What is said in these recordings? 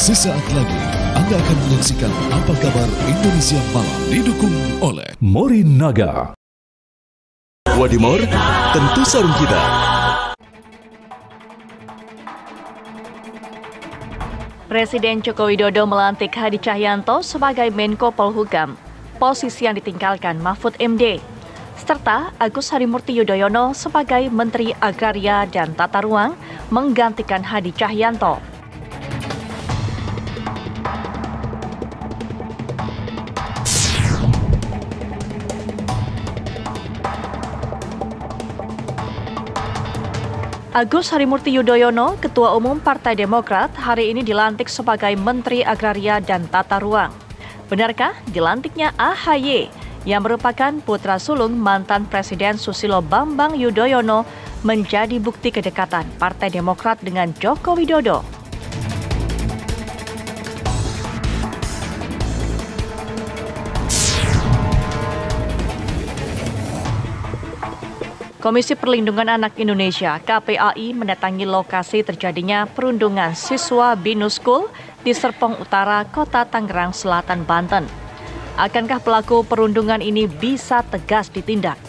Sesaat lagi Anda akan menyaksikan Apa Kabar Indonesia Malam, didukung oleh Morinaga. Wadimor, tentu sarung kita. Presiden Joko Widodo melantik Hadi Cahyanto sebagai Menko Polhukam, posisi yang ditinggalkan Mahfud MD, serta Agus Harimurti Yudhoyono sebagai Menteri Agraria dan Tata Ruang menggantikan Hadi Cahyanto. Agus Harimurti Yudhoyono, Ketua Umum Partai Demokrat, hari ini dilantik sebagai Menteri Agraria dan Tata Ruang. Benarkah dilantiknya AHY, yang merupakan putra sulung mantan Presiden Susilo Bambang Yudhoyono, menjadi bukti kedekatan Partai Demokrat dengan Joko Widodo? Komisi Perlindungan Anak Indonesia (KPAI) mendatangi lokasi terjadinya perundungan siswa Binus School di Serpong Utara, Kota Tangerang Selatan, Banten. Akankah pelaku perundungan ini bisa tegas ditindak?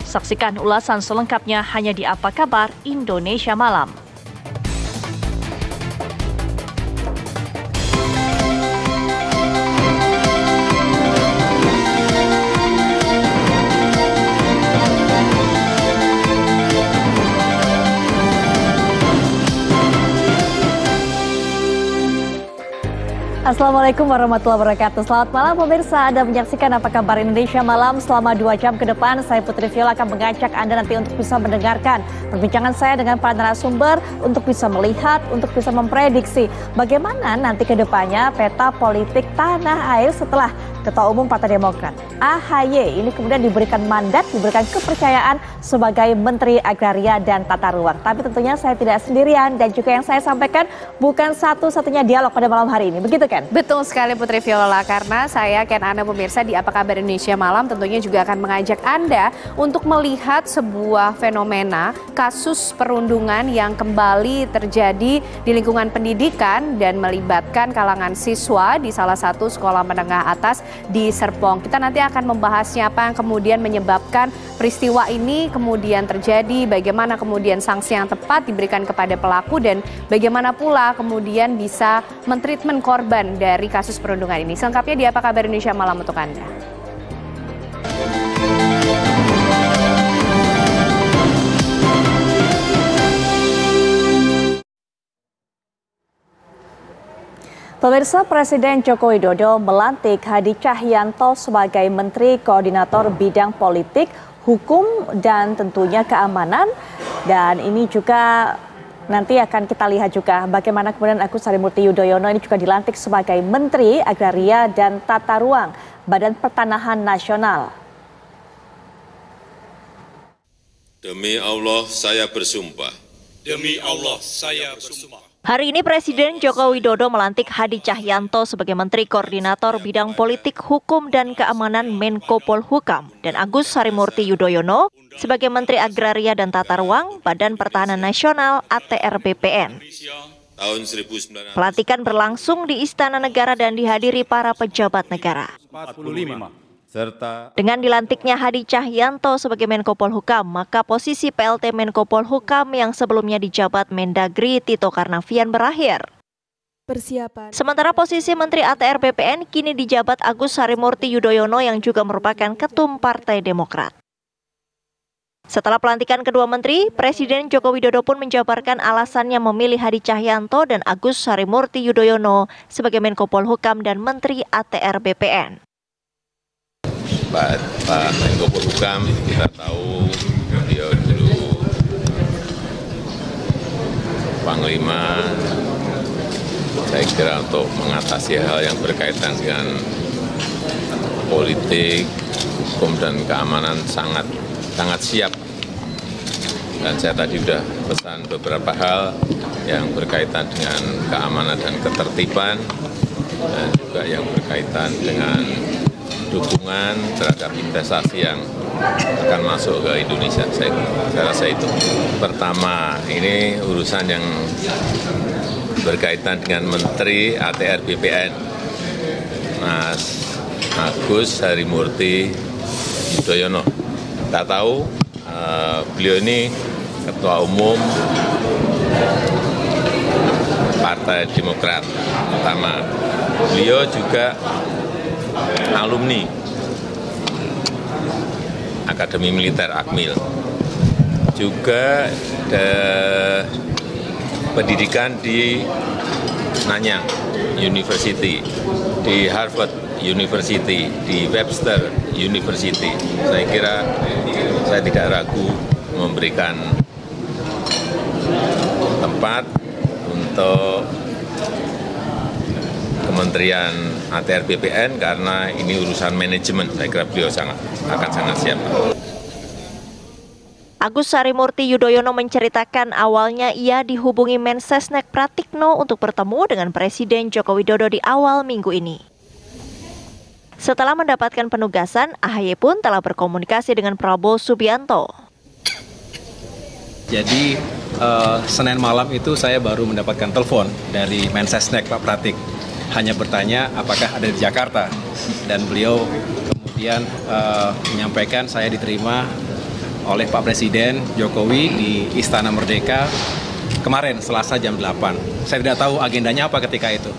Saksikan ulasan selengkapnya hanya di Apa Kabar Indonesia Malam. Assalamualaikum warahmatullahi wabarakatuh. Selamat malam pemirsa, Anda menyaksikan Apa Kabar Indonesia Malam. Selama 2 jam ke depan, saya Putri Viola akan mengajak Anda nanti untuk bisa mendengarkan perbincangan saya dengan para narasumber untuk bisa melihat, untuk bisa memprediksi bagaimana nanti ke depannya peta politik tanah air setelah Ketua Umum Partai Demokrat AHY ini kemudian diberikan mandat, diberikan kepercayaan sebagai Menteri Agraria dan Tata Ruang. Tapi tentunya saya tidak sendirian dan juga yang saya sampaikan bukan satu-satunya dialog pada malam hari ini. Begitu Ken? Betul sekali Putri Viola, karena saya Ken Anda pemirsa di Apa Kabar Indonesia Malam tentunya juga akan mengajak Anda untuk melihat sebuah fenomena kasus perundungan yang kembali terjadi di lingkungan pendidikan dan melibatkan kalangan siswa di salah satu sekolah menengah atas di Serpong. Kita nanti akan membahasnya apa yang kemudian menyebabkan peristiwa ini kemudian terjadi, bagaimana kemudian sanksi yang tepat diberikan kepada pelaku dan bagaimana pula kemudian bisa mentreatment korban dari kasus perundungan ini. Selengkapnya di Apa Kabar Indonesia Malam untuk Anda. Pemirsa, Presiden Joko Widodo melantik Hadi Cahyanto sebagai Menteri Koordinator Bidang Politik, Hukum, dan tentunya Keamanan. Dan ini juga nanti akan kita lihat juga bagaimana kemudian Agus Harimurti Yudhoyono ini juga dilantik sebagai Menteri Agraria dan Tata Ruang Badan Pertanahan Nasional. Demi Allah saya bersumpah. Demi Allah saya bersumpah. Hari ini Presiden Joko Widodo melantik Hadi Cahyanto sebagai Menteri Koordinator Bidang Politik, Hukum, dan Keamanan Menko Polhukam dan Agus Harimurti Yudhoyono sebagai Menteri Agraria dan Tata Ruang Badan Pertahanan Nasional (ATR) BPN. Pelantikan berlangsung di Istana Negara dan dihadiri para pejabat negara. Dengan dilantiknya Hadi Cahyanto sebagai Menko Polhukam, maka posisi PLT Menko Polhukam yang sebelumnya dijabat Mendagri Tito Karnavian berakhir. Sementara posisi Menteri ATR BPN kini dijabat Agus Harimurti Yudhoyono yang juga merupakan Ketum Partai Demokrat. Setelah pelantikan kedua menteri, Presiden Joko Widodo pun menjabarkan alasannya memilih Hadi Cahyanto dan Agus Harimurti Yudhoyono sebagai Menko Polhukam dan Menteri ATR BPN. Pak Menko Polhukam, kita tahu beliau dulu Panglima, saya kira untuk mengatasi hal yang berkaitan dengan politik, hukum, dan keamanan sangat siap. Dan saya tadi sudah pesan beberapa hal yang berkaitan dengan keamanan dan ketertiban, dan juga yang berkaitan dengan dukungan terhadap investasi yang akan masuk ke Indonesia. Saya rasa itu. Pertama, ini urusan yang berkaitan dengan Menteri ATR BPN, Mas Agus Harimurti Yudhoyono. Kita tahu beliau ini Ketua Umum Partai Demokrat pertama. Beliau juga alumni Akademi Militer Akmil, juga pendidikan di Nanyang University, di Harvard University, di Webster University. Saya kira saya tidak ragu memberikan tempat untuk Kementerian ATR BPN karena ini urusan manajemen. Saya kira beliau akan sangat siap. Agus Harimurti Yudhoyono menceritakan awalnya ia dihubungi Mensesnek Pratikno untuk bertemu dengan Presiden Joko Widodo di awal minggu ini. Setelah mendapatkan penugasan, AHY pun telah berkomunikasi dengan Prabowo Subianto. Jadi Senin malam itu saya baru mendapatkan telepon dari Mensesnek Pak Pratik. Hanya bertanya apakah ada di Jakarta. Dan beliau kemudian menyampaikan saya diterima oleh Pak Presiden Jokowi di Istana Merdeka kemarin Selasa jam 8. Saya tidak tahu agendanya apa ketika itu.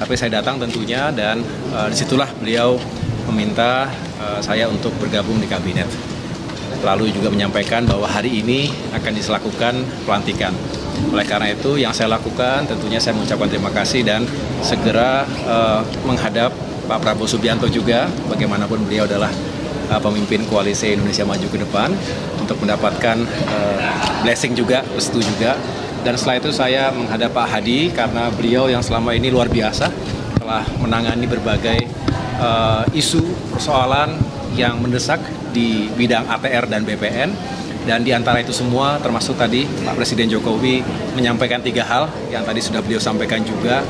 Tapi saya datang tentunya dan disitulah beliau meminta saya untuk bergabung di kabinet. Lalu juga menyampaikan bahwa hari ini akan dilakukan pelantikan. Oleh karena itu yang saya lakukan tentunya saya mengucapkan terima kasih dan segera menghadap Pak Prabowo Subianto juga, bagaimanapun beliau adalah pemimpin koalisi Indonesia Maju ke depan, untuk mendapatkan blessing juga, restu juga. Dan setelah itu saya menghadap Pak Hadi karena beliau yang selama ini luar biasa telah menangani berbagai isu persoalan yang mendesak di bidang ATR dan BPN. Dan di antara itu semua termasuk tadi Pak Presiden Jokowi menyampaikan 3 hal yang tadi sudah beliau sampaikan juga.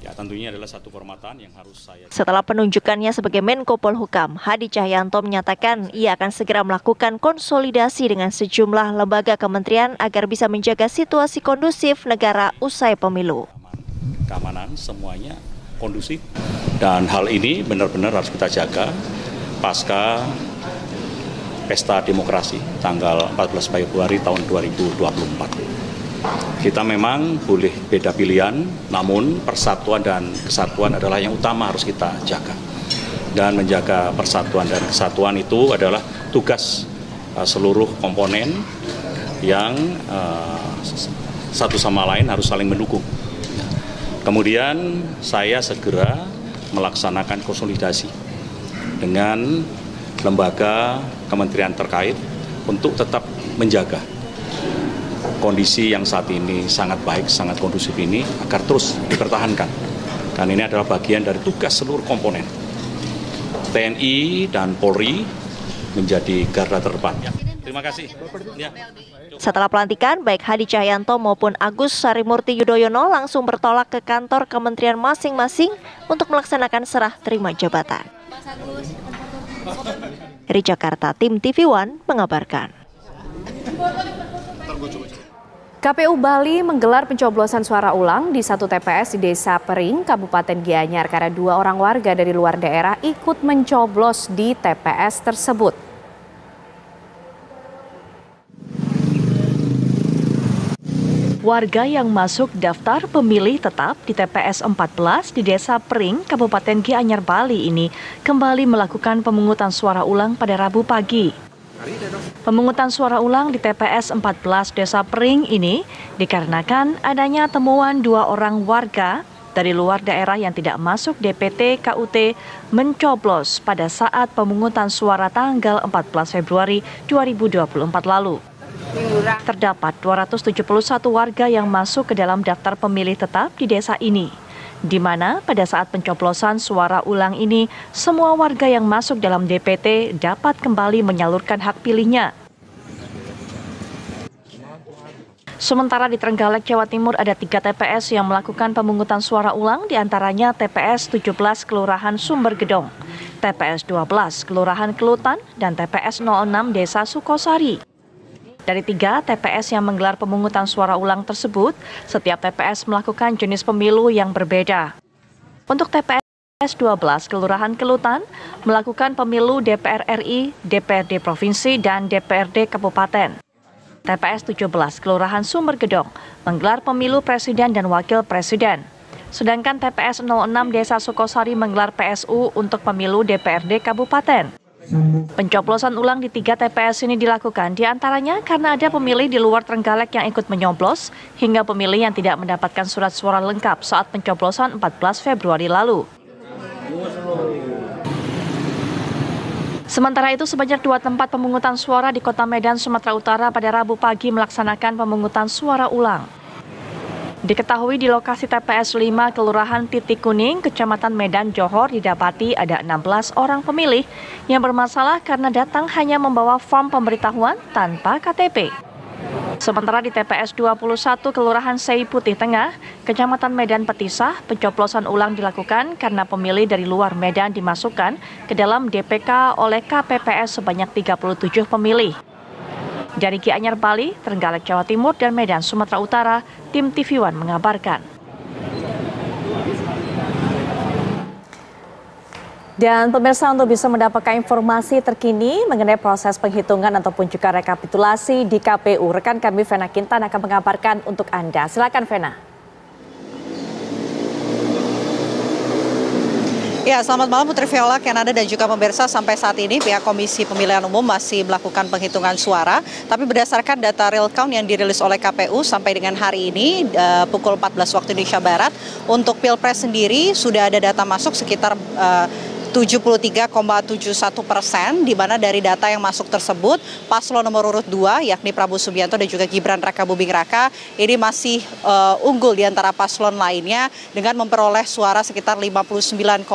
Ya, tentunya adalah satu kehormatan yang harus saya... Setelah penunjukannya sebagai Menko Polhukam, Hadi Cahyanto menyatakan ia akan segera melakukan konsolidasi dengan sejumlah lembaga kementerian agar bisa menjaga situasi kondusif negara usai pemilu. Keamanan semuanya kondusif dan hal ini benar-benar harus kita jaga pasca Pesta Demokrasi tanggal 14 Februari tahun 2024. Kita memang boleh beda pilihan, namun persatuan dan kesatuan adalah yang utama harus kita jaga. Dan menjaga persatuan dan kesatuan itu adalah tugas seluruh komponen yang satu sama lain harus saling mendukung. Kemudian saya segera melaksanakan konsolidasi dengan lembaga kementerian terkait untuk tetap menjaga kondisi yang saat ini sangat baik, sangat kondusif ini agar terus dipertahankan. Dan ini adalah bagian dari tugas seluruh komponen. TNI dan Polri menjadi garda terdepan. Terima kasih. Ya. Setelah pelantikan, baik Hadi Cahyanto maupun Agus Harimurti Yudhoyono langsung bertolak ke kantor kementerian masing-masing untuk melaksanakan serah terima jabatan. Dari Jakarta, tim TV One mengabarkan. KPU Bali menggelar pencoblosan suara ulang di satu TPS di Desa Pering, Kabupaten Gianyar karena 2 orang warga dari luar daerah ikut mencoblos di TPS tersebut. Warga yang masuk daftar pemilih tetap di TPS 14 di Desa Pering, Kabupaten Gianyar, Bali ini kembali melakukan pemungutan suara ulang pada Rabu pagi. Pemungutan suara ulang di TPS 14 Desa Pering ini dikarenakan adanya temuan 2 orang warga dari luar daerah yang tidak masuk DPT KUT mencoblos pada saat pemungutan suara tanggal 14 Februari 2024 lalu. Terdapat 271 warga yang masuk ke dalam daftar pemilih tetap di desa ini, di mana pada saat pencoblosan suara ulang ini, semua warga yang masuk dalam DPT dapat kembali menyalurkan hak pilihnya. Sementara di Trenggalek, Jawa Timur ada 3 TPS yang melakukan pemungutan suara ulang, diantaranya TPS 17 Kelurahan Sumbergedong, TPS 12 Kelurahan Kelutan, dan TPS 06 Desa Sukosari. Dari 3 TPS yang menggelar pemungutan suara ulang tersebut, setiap TPS melakukan jenis pemilu yang berbeda. Untuk TPS 12 Kelurahan Kelutan melakukan pemilu DPR RI, DPRD Provinsi, dan DPRD Kabupaten. TPS 17 Kelurahan Sumbergedong menggelar pemilu Presiden dan Wakil Presiden. Sedangkan TPS 06 Desa Sukosari menggelar PSU untuk pemilu DPRD Kabupaten. Pencoblosan ulang di 3 TPS ini dilakukan diantaranya karena ada pemilih di luar Trenggalek yang ikut menyoblos, hingga pemilih yang tidak mendapatkan surat suara lengkap saat pencoblosan 14 Februari lalu. Sementara itu, sebanyak 2 tempat pemungutan suara di Kota Medan, Sumatera Utara pada Rabu pagi melaksanakan pemungutan suara ulang. Diketahui di lokasi TPS 5 Kelurahan Titik Kuning, Kecamatan Medan, Johor didapati ada 16 orang pemilih yang bermasalah karena datang hanya membawa form pemberitahuan tanpa KTP. Sementara di TPS 21 Kelurahan Sei Putih Tengah, Kecamatan Medan Petisah, pencoblosan ulang dilakukan karena pemilih dari luar Medan dimasukkan ke dalam DPK oleh KPPS sebanyak 37 pemilih. Dari Gianyar Bali, Trenggalek Jawa Timur, dan Medan Sumatera Utara, tim TV One mengabarkan. Dan pemirsa, untuk bisa mendapatkan informasi terkini mengenai proses penghitungan ataupun juga rekapitulasi di KPU, rekan kami Vena Kintan akan mengabarkan untuk Anda. Silakan Vena. Ya, selamat malam Putri Viola, Kanada dan juga pemirsa. Sampai saat ini pihak Komisi Pemilihan Umum masih melakukan penghitungan suara. Tapi berdasarkan data real count yang dirilis oleh KPU sampai dengan hari ini pukul 14 waktu Indonesia Barat, untuk Pilpres sendiri sudah ada data masuk sekitar 73,71%, di mana dari data yang masuk tersebut paslon nomor urut 2 yakni Prabowo Subianto dan juga Gibran Raka Buming Raka ini masih unggul di antara paslon lainnya dengan memperoleh suara sekitar 59,5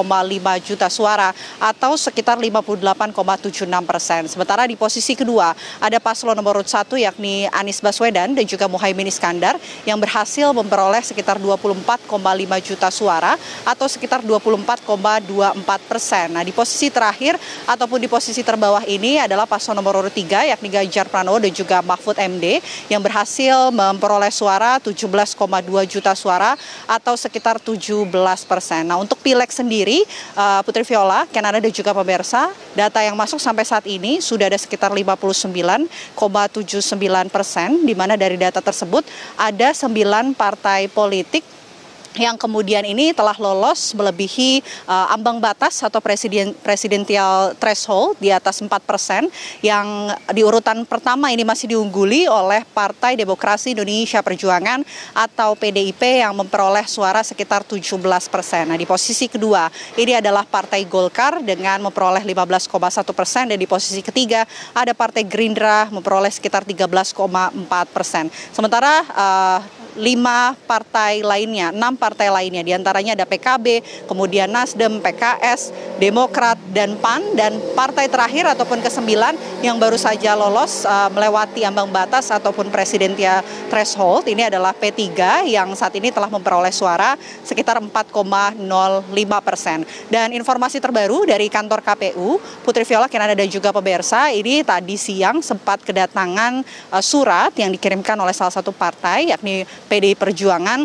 juta suara atau sekitar 58,76%. Sementara di posisi kedua ada paslon nomor urut 1 yakni Anies Baswedan dan juga Muhaimin Iskandar yang berhasil memperoleh sekitar 24,5 juta suara atau sekitar 24,24%. Nah, di posisi terakhir ataupun di posisi terbawah ini adalah paslon nomor urut 3 yakni Ganjar Pranowo dan juga Mahfud MD yang berhasil memperoleh suara 17,2 juta suara atau sekitar 17%. Nah, untuk Pileg sendiri, Putri Viola, Kanada dan juga pemirsa, data yang masuk sampai saat ini sudah ada sekitar 59,79%, di mana dari data tersebut ada 9 partai politik yang kemudian ini telah lolos melebihi ambang batas atau presidensial threshold di atas 4%, yang di urutan pertama ini masih diungguli oleh Partai Demokrasi Indonesia Perjuangan atau PDIP yang memperoleh suara sekitar 17%. Nah, di posisi kedua ini adalah Partai Golkar dengan memperoleh 15,1%, dan di posisi ketiga ada Partai Gerindra memperoleh sekitar 13,4%. Sementara 6 partai lainnya, diantaranya ada PKB, kemudian Nasdem, PKS, Demokrat, dan PAN, dan partai terakhir ataupun ke-9 yang baru saja lolos melewati ambang batas ataupun presidensial threshold ini adalah P3 yang saat ini telah memperoleh suara sekitar 4,05%. Dan informasi terbaru dari kantor KPU, Putri Viola, Kanada dan juga pemirsa, ini tadi siang sempat kedatangan surat yang dikirimkan oleh salah satu partai yakni PDI Perjuangan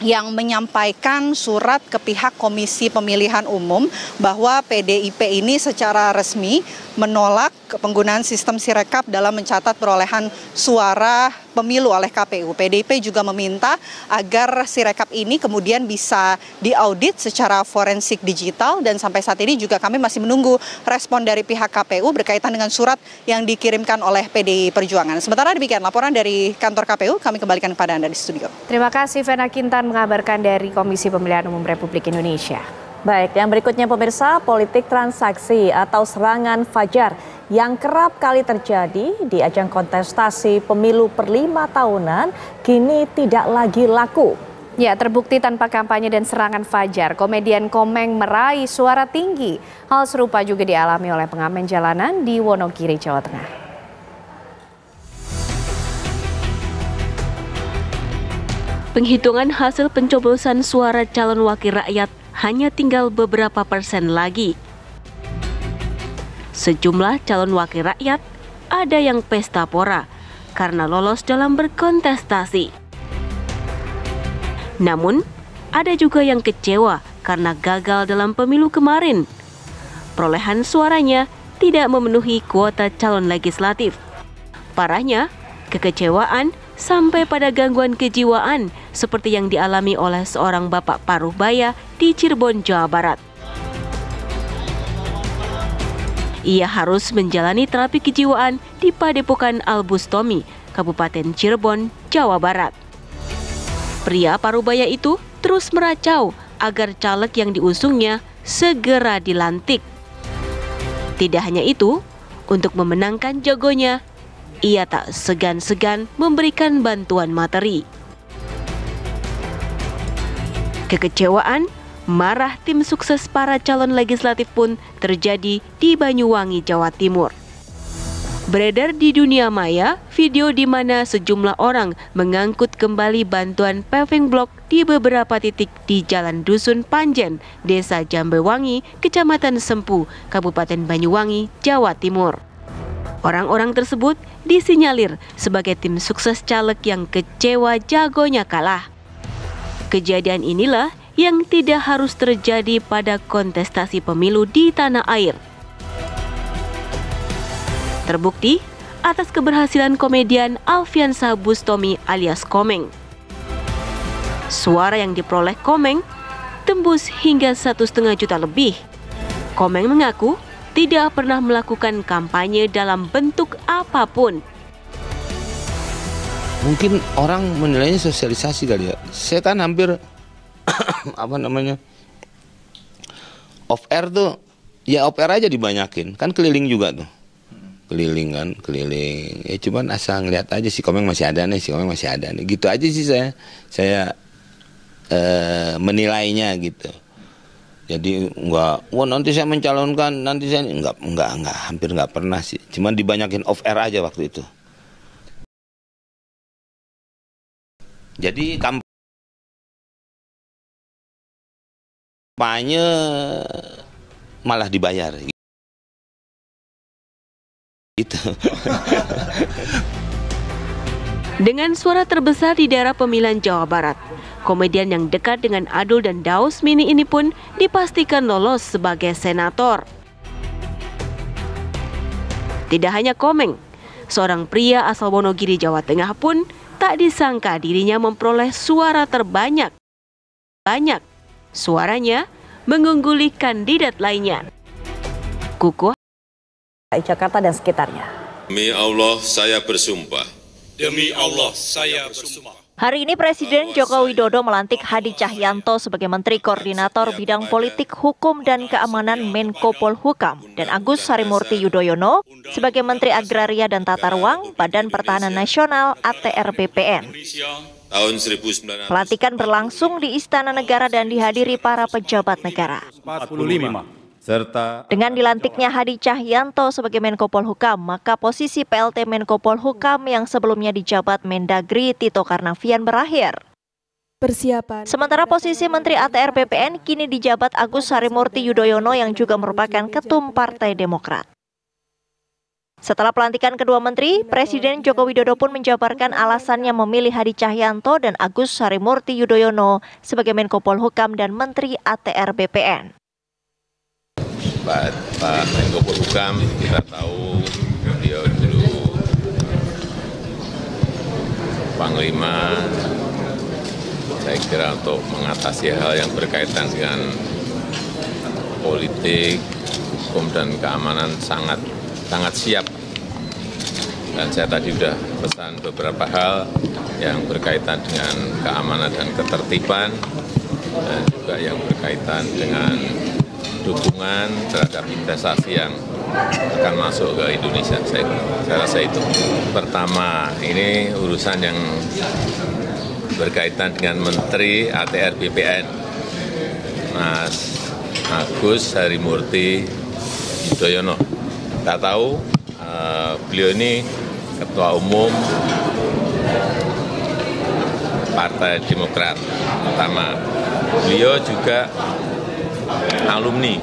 yang menyampaikan surat ke pihak Komisi Pemilihan Umum bahwa PDIP ini secara resmi menolak penggunaan sistem Sirekap dalam mencatat perolehan suara pemilu oleh KPU. PDIP juga meminta agar Sirekap ini kemudian bisa diaudit secara forensik digital, dan sampai saat ini juga kami masih menunggu respon dari pihak KPU berkaitan dengan surat yang dikirimkan oleh PDI Perjuangan. Sementara demikian laporan dari kantor KPU, kami kembalikan kepada Anda di studio. Terima kasih Vena Kintan mengabarkan dari Komisi Pemilihan Umum Republik Indonesia. Baik, yang berikutnya pemirsa, politik transaksi atau serangan fajar yang kerap kali terjadi di ajang kontestasi pemilu per 5 tahunan kini tidak lagi laku. Ya, terbukti tanpa kampanye dan serangan fajar, komedian Komeng meraih suara tinggi. Hal serupa juga dialami oleh pengamen jalanan di Wonogiri, Jawa Tengah. Penghitungan hasil pencoblosan suara calon wakil rakyat hanya tinggal beberapa persen lagi. Sejumlah calon wakil rakyat ada yang pesta pora, karena lolos dalam berkontestasi. Namun, ada juga yang kecewa karena gagal dalam pemilu kemarin. Perolehan suaranya tidak memenuhi kuota calon legislatif. Parahnya, kekecewaan sampai pada gangguan kejiwaan seperti yang dialami oleh seorang bapak paruh baya di Cirebon, Jawa Barat. Ia harus menjalani terapi kejiwaan di Padepokan Al Bustomi, Kabupaten Cirebon, Jawa Barat. Pria paruh baya itu terus meracau agar caleg yang diusungnya segera dilantik. Tidak hanya itu, untuk memenangkan jagonya, ia tak segan-segan memberikan bantuan materi. Kekecewaan, marah tim sukses para calon legislatif pun terjadi di Banyuwangi, Jawa Timur. Beredar di dunia maya video di mana sejumlah orang mengangkut kembali bantuan paving block di beberapa titik di Jalan Dusun Panjen, Desa Jambewangi, Kecamatan Sempu, Kabupaten Banyuwangi, Jawa Timur. Orang-orang tersebut disinyalir sebagai tim sukses caleg yang kecewa jagonya kalah. Kejadian inilah yang tidak harus terjadi pada kontestasi pemilu di tanah air. Terbukti atas keberhasilan komedian Alfiansa Bustomi alias Komeng. Suara yang diperoleh Komeng tembus hingga 1,5 juta lebih. Komeng mengaku tidak pernah melakukan kampanye dalam bentuk apapun. Mungkin orang menilainya sosialisasi kali ya. Saya kan hampir off air tuh, ya off air aja dibanyakin. Kan keliling juga tuh. Keliling. Ya cuman asal ngeliat aja si Komeng masih ada nih, Gitu aja sih saya menilainya gitu. Jadi nanti saya mencalonkan, nanti saya enggak, hampir enggak pernah sih. Cuman dibanyakin off air aja waktu itu. Jadi kampanye malah dibayar. Gitu. Dengan suara terbesar di daerah pemilihan Jawa Barat, komedian yang dekat dengan Adul dan Daus Mini ini pun dipastikan lolos sebagai senator. Tidak hanya Komeng, seorang pria asal Wonogiri, Jawa Tengah pun tak disangka dirinya memperoleh suara terbanyak. Suaranya mengungguli kandidat lainnya. Kukuh Jakarta dan sekitarnya. Demi Allah saya bersumpah. Demi Allah saya bersumpah. Hari ini Presiden Joko Widodo melantik Hadi Cahyanto sebagai Menteri Koordinator Bidang Politik, Hukum, dan Keamanan Menko Polhukam dan Agus Harimurti Yudhoyono sebagai Menteri Agraria dan Tata Ruang Badan Pertahanan Nasional ATR BPN. Tahun 1945. Pelantikan berlangsung di Istana Negara dan dihadiri para pejabat negara. 45. Dengan dilantiknya Hadi Cahyanto sebagai Menko Polhukam, maka posisi PLT Menko Polhukam yang sebelumnya dijabat Mendagri Tito Karnavian berakhir. Sementara posisi Menteri ATR BPN kini dijabat Agus Harimurti Yudhoyono yang juga merupakan Ketum Partai Demokrat. Setelah pelantikan kedua menteri, Presiden Joko Widodo pun menjabarkan alasannya memilih Hadi Cahyanto dan Agus Harimurti Yudhoyono sebagai Menko Polhukam dan Menteri ATR BPN. Pak Menko Polhukam, kita tahu beliau dulu Panglima. Saya kira untuk mengatasi hal yang berkaitan dengan politik, hukum, dan keamanan sangat siap. Dan saya tadi sudah pesan beberapa hal yang berkaitan dengan keamanan dan ketertiban, dan juga yang berkaitan dengan dukungan terhadap investasi yang akan masuk ke Indonesia. Saya rasa itu. Pertama, ini urusan yang berkaitan dengan Menteri ATR BPN, Mas Agus Harimurti Yudhoyono. Kita tahu beliau ini Ketua Umum Partai Demokrat pertama. Beliau juga alumni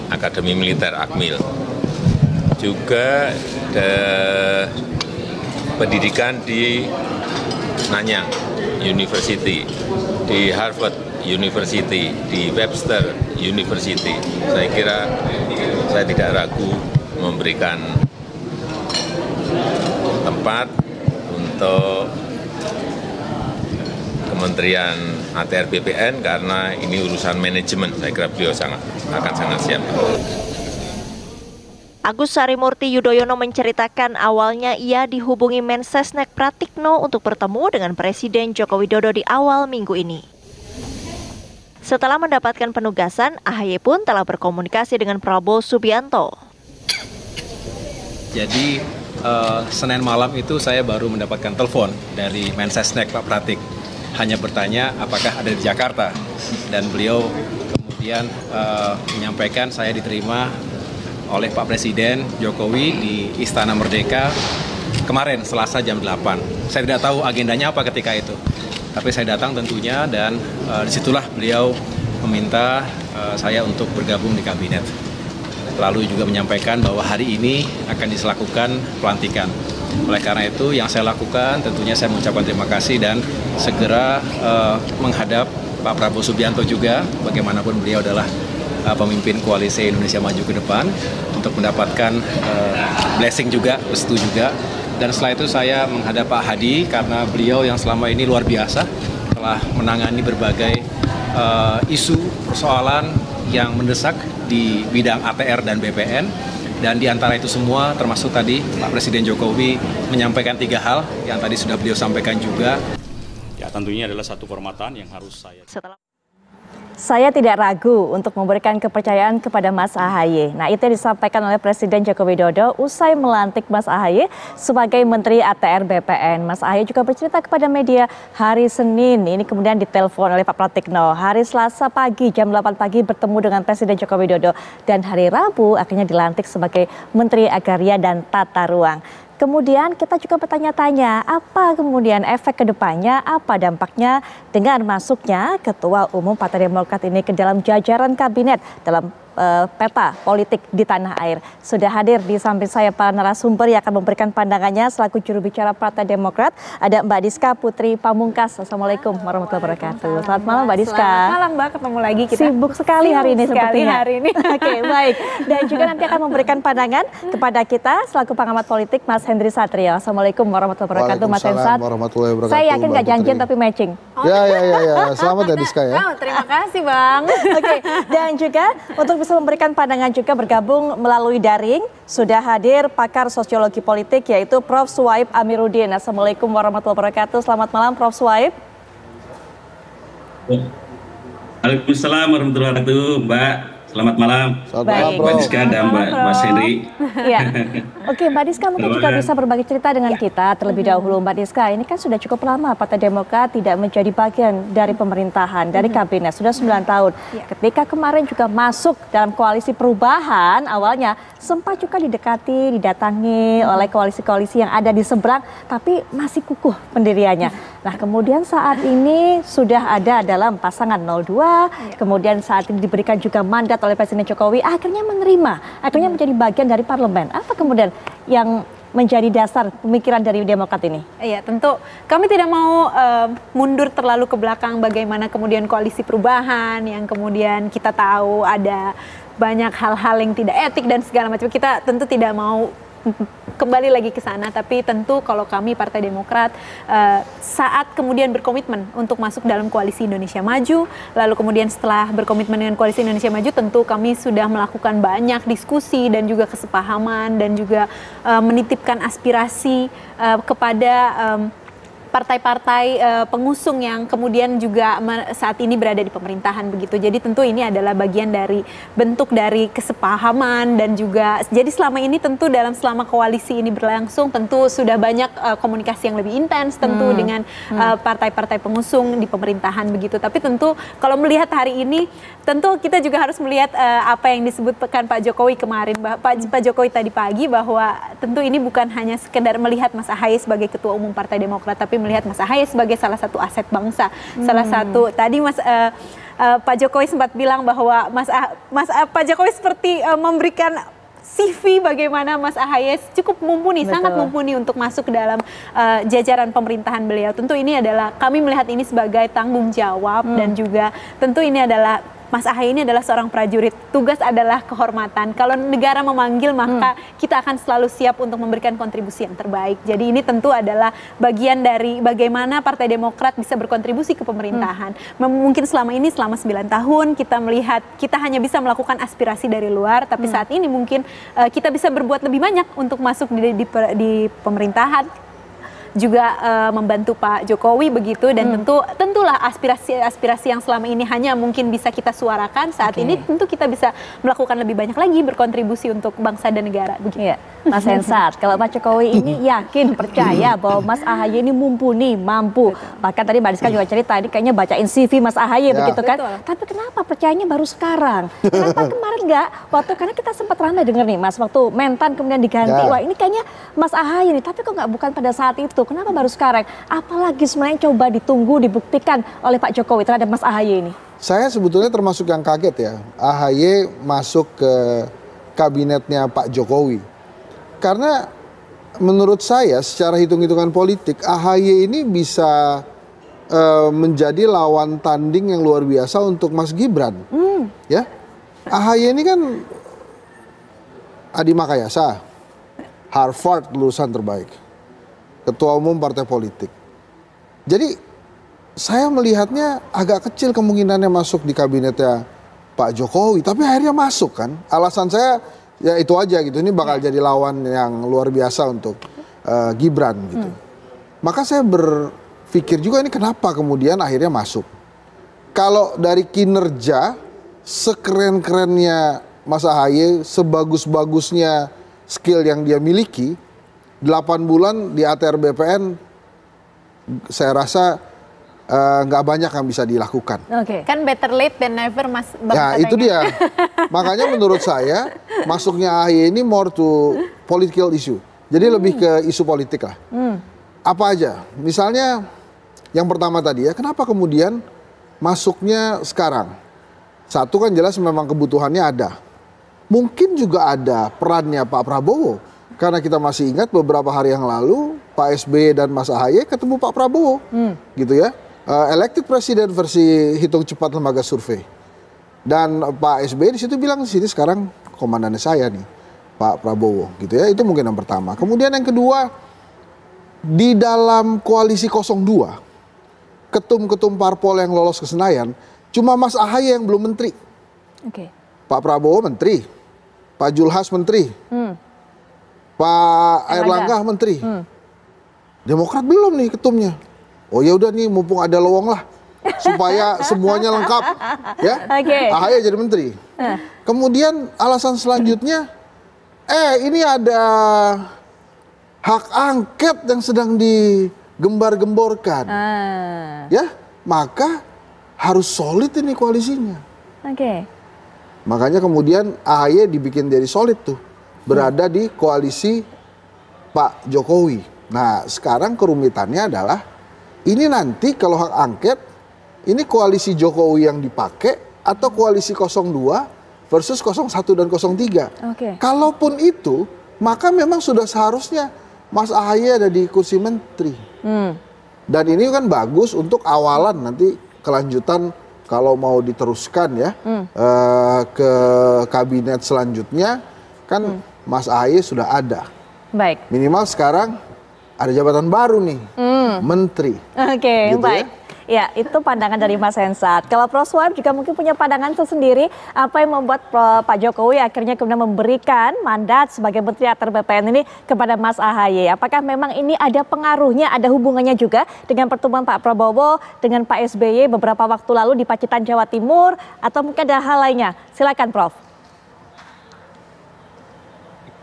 Akademi Militer Akmil, juga pendidikan di Nanyang University, di Harvard University, di Webster University. Saya kira saya tidak ragu memberikan tempat untuk Kementerian ATR BPN karena ini urusan manajemen. Saya kira beliau akan sangat siap. Agus Harimurti Yudhoyono menceritakan awalnya ia dihubungi Mensesnek Pratikno untuk bertemu dengan Presiden Joko Widodo di awal minggu ini. Setelah mendapatkan penugasan, AHY pun telah berkomunikasi dengan Prabowo Subianto. Jadi Senin malam itu saya baru mendapatkan telepon dari Mensesnek Pak Pratik. Hanya bertanya apakah ada di Jakarta. Dan beliau kemudian menyampaikan saya diterima oleh Pak Presiden Jokowi di Istana Merdeka kemarin Selasa jam 8. Saya tidak tahu agendanya apa ketika itu. Tapi saya datang tentunya dan disitulah beliau meminta saya untuk bergabung di kabinet. Lalu juga menyampaikan bahwa hari ini akan dilakukan pelantikan. Oleh karena itu yang saya lakukan tentunya saya mengucapkan terima kasih dan segera menghadap Pak Prabowo Subianto juga, bagaimanapun beliau adalah pemimpin koalisi Indonesia Maju ke depan, untuk mendapatkan blessing juga, restu juga. Dan setelah itu saya menghadap Pak Hadi karena beliau yang selama ini luar biasa telah menangani berbagai isu persoalan yang mendesak di bidang ATR dan BPN. Dan di antara itu semua termasuk tadi Pak Presiden Jokowi menyampaikan 3 hal yang tadi sudah beliau sampaikan juga. Ya tentunya adalah satu kehormatan yang harus Saya tidak ragu untuk memberikan kepercayaan kepada Mas AHY. Nah, itu yang disampaikan oleh Presiden Joko Widodo usai melantik Mas AHY sebagai Menteri ATR BPN. Mas AHY juga bercerita kepada media hari Senin, ini kemudian ditelepon oleh Pak Pratikno. Hari Selasa pagi, jam 8 pagi bertemu dengan Presiden Joko Widodo. Dan hari Rabu akhirnya dilantik sebagai Menteri Agraria dan Tata Ruang. Kemudian kita juga bertanya-tanya apa kemudian efek kedepannya, apa dampaknya dengan masuknya Ketua Umum Partai Demokrat ini ke dalam jajaran kabinet dalam peta politik di tanah air. Sudah hadir di samping saya para narasumber yang akan memberikan pandangannya selaku juru bicara Partai Demokrat. Ada Mbak Diska Putri Pamungkas. Assalamualaikum warahmatullahi wabarakatuh. Selamat malam Mbak Diska. Selamat malam Mbak, ketemu lagi kita. Sibuk sekali hari ini sepertinya. Hari ini. Oke, baik. Dan juga nanti akan memberikan pandangan kepada kita selaku pengamat politik Mas Hendri Satrio. Assalamualaikum warahmatullahi wabarakatuh Mas Hensat. Saya yakin nggak janjian tapi matching. Ya. Selamat ya Diska ya. Terima kasih Bang. Oke, dan juga untuk bisa memberikan pandangan juga bergabung melalui daring sudah hadir pakar sosiologi politik yaitu Prof. Suwaib Amiruddin. Assalamualaikum warahmatullahi wabarakatuh. Selamat malam Prof. Suwaib. Waalaikumsalam warahmatullahi wabarakatuh, Mbak. Selamat malam. Selamat malam, Mbak Diska dan Mas Henry. Iya. Oke, Mbak Diska mungkin juga bisa berbagi cerita dengan kita terlebih dahulu. Mbak Diska, ini kan sudah cukup lama Partai Demokrat tidak menjadi bagian dari pemerintahan, dari kabinet, sudah 9 tahun. Ketika kemarin juga masuk dalam koalisi perubahan, awalnya sempat juga didekati, didatangi oleh koalisi-koalisi yang ada di seberang, tapi masih kukuh pendiriannya. Nah, kemudian saat ini sudah ada dalam pasangan 02, kemudian saat ini diberikan juga mandat oleh Presiden Jokowi, akhirnya menerima, akhirnya menjadi bagian dari parlemen. Apa kemudian yang menjadi dasar pemikiran dari Demokrat ini? Iya, tentu kami tidak mau mundur terlalu ke belakang bagaimana kemudian koalisi perubahan yang kemudian kita tahu ada banyak hal-hal yang tidak etik dan segala macam. Kita tentu tidak mau kembali lagi ke sana, tapi tentu kalau kami Partai Demokrat saat kemudian berkomitmen untuk masuk dalam koalisi Indonesia Maju, lalu kemudian setelah berkomitmen dengan koalisi Indonesia Maju, tentu kami sudah melakukan banyak diskusi dan juga kesepahaman dan juga menitipkan aspirasi kepada partai-partai pengusung yang kemudian juga saat ini berada di pemerintahan begitu. Jadi tentu ini adalah bagian dari bentuk dari kesepahaman dan juga jadi selama ini tentu selama koalisi ini berlangsung tentu sudah banyak komunikasi yang lebih intens tentu dengan partai-partai pengusung di pemerintahan begitu. Tapi tentu kalau melihat hari ini tentu kita juga harus melihat apa yang disebutkan Pak Jokowi kemarin, Pak Jokowi tadi pagi bahwa tentu ini bukan hanya sekedar melihat Mas AHY sebagai Ketua Umum Partai Demokrat, tapi melihat Mas AHY sebagai salah satu aset bangsa. Salah satu tadi Pak Jokowi sempat bilang bahwa Pak Jokowi seperti memberikan CV bagaimana Mas Ahaye cukup mumpuni, sangat mumpuni untuk masuk ke dalam jajaran pemerintahan beliau. Tentu ini adalah, kami melihat ini sebagai tanggung jawab dan juga tentu ini adalah, Mas Ahaye ini adalah seorang prajurit, tugas adalah kehormatan. Kalau negara memanggil maka kita akan selalu siap untuk memberikan kontribusi yang terbaik. Jadi ini tentu adalah bagian dari bagaimana Partai Demokrat bisa berkontribusi ke pemerintahan. Mungkin selama ini, selama 9 tahun kita melihat kita hanya bisa melakukan aspirasi dari luar, tapi saat ini mungkin kita bisa berbuat lebih banyak untuk masuk di pemerintahan, juga membantu Pak Jokowi begitu, dan tentulah aspirasi yang selama ini hanya mungkin bisa kita suarakan, saat ini tentu kita bisa melakukan lebih banyak lagi, berkontribusi untuk bangsa dan negara begitu. Iya. Mas Hensat, kalau Pak Jokowi ini yakin, percaya bahwa Mas Ahaye ini mumpuni, mampu. Bahkan tadi Mbak Diska juga cerita, ini kayaknya bacain CV Mas Ahaye begitu kan. Tapi kenapa percayanya baru sekarang? Kenapa kemarin enggak? Karena kita sempat ramai dengar nih Mas, waktu Mentan kemudian diganti, wah ini kayaknya Mas Ahaye nih, tapi kok nggak bukan pada saat itu? Kenapa baru sekarang? Apalagi sebenarnya coba ditunggu, dibuktikan oleh Pak Jokowi terhadap Mas Ahaye ini? Saya sebetulnya termasuk yang kaget ya, Ahaye masuk ke kabinetnya Pak Jokowi. Karena menurut saya secara hitung-hitungan politik, Ahaye ini bisa menjadi lawan tanding yang luar biasa untuk Mas Gibran. Ya, Ahaye ini kan Adi Makayasa, Harvard lulusan terbaik, ketua umum partai politik. Jadi saya melihatnya agak kecil kemungkinannya masuk di kabinetnya Pak Jokowi, tapi akhirnya masuk kan. Alasan saya ya itu aja gitu, ini bakal jadi lawan yang luar biasa untuk Gibran gitu. Maka saya berpikir juga ini kenapa kemudian akhirnya masuk. Kalau dari kinerja, sekeren-kerennya Mas Ahaye, sebagus-bagusnya skill yang dia miliki, 8 bulan di ATR BPN, saya rasa nggak banyak yang bisa dilakukan. Kan better late than never, Mas. Ya itu dia. Makanya menurut saya masuknya Ahaye ini more to political issue. Jadi lebih ke isu politik lah. Apa aja? Misalnya yang pertama tadi ya, kenapa kemudian masuknya sekarang? Satu kan jelas memang kebutuhannya ada. Mungkin juga ada perannya Pak Prabowo. Karena kita masih ingat beberapa hari yang lalu Pak SBY dan Mas Ahaye ketemu Pak Prabowo. Gitu ya. Elected President versi hitung cepat lembaga survei. Dan Pak SBY di situ bilang, sini sekarang komandannya saya nih, Pak Prabowo, gitu ya. Itu mungkin yang pertama. Kemudian yang kedua, di dalam koalisi 02, ketum-ketum parpol yang lolos ke Senayan, cuma Mas Ahaye yang belum menteri. Pak Prabowo menteri, Pak Julhas menteri, Pak Airlangga menteri. Demokrat belum nih ketumnya. Oh ya udah nih, mumpung ada lowong lah, supaya semuanya lengkap, ya. Ahaye jadi menteri. Kemudian alasan selanjutnya, ini ada hak angket yang sedang digembar-gemborkan, ya, maka harus solid ini koalisinya. Makanya kemudian Ahaye dibikin jadi solid tuh, berada di koalisi Pak Jokowi. Nah sekarang kerumitannya adalah, ini nanti kalau hak angket, ini koalisi Jokowi yang dipakai atau koalisi 02 versus 01 dan 03. Kalaupun itu, maka memang sudah seharusnya Mas Ahaye ada di kursi menteri. Dan ini kan bagus untuk awalan nanti kelanjutan kalau mau diteruskan ya ke kabinet selanjutnya, kan Mas Ahaye sudah ada. Minimal sekarang ada jabatan baru nih, menteri. Gitu baik. Ya, itu pandangan dari Mas Hensat. Kalau Prof Suar juga mungkin punya pandangan tersendiri, apa yang membuat Pak Jokowi akhirnya kemudian memberikan mandat sebagai Menteri ATR BPN ini kepada Mas Ahaye. Apakah memang ini ada pengaruhnya, ada hubungannya juga dengan pertemuan Pak Prabowo dengan Pak SBY beberapa waktu lalu di Pacitan, Jawa Timur, atau mungkin ada hal lainnya? Silakan Prof.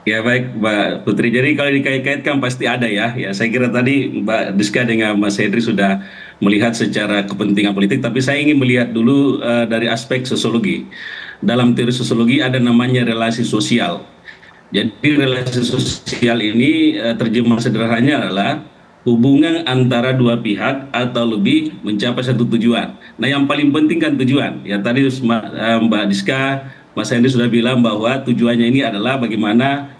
Ya baik Mbak Putri, jadi kalau dikait-kaitkan pasti ada ya. Saya kira tadi Mbak Diska dengan Mas Hedri sudah melihat secara kepentingan politik, tapi saya ingin melihat dulu dari aspek sosiologi. Dalam teori sosiologi ada namanya relasi sosial. Jadi relasi sosial ini terjemah sederhananya adalah hubungan antara dua pihak atau lebih mencapai satu tujuan. Nah yang paling penting kan tujuan. Ya tadi Mbak Diska Mas Henry sudah bilang bahwa tujuannya ini adalah bagaimana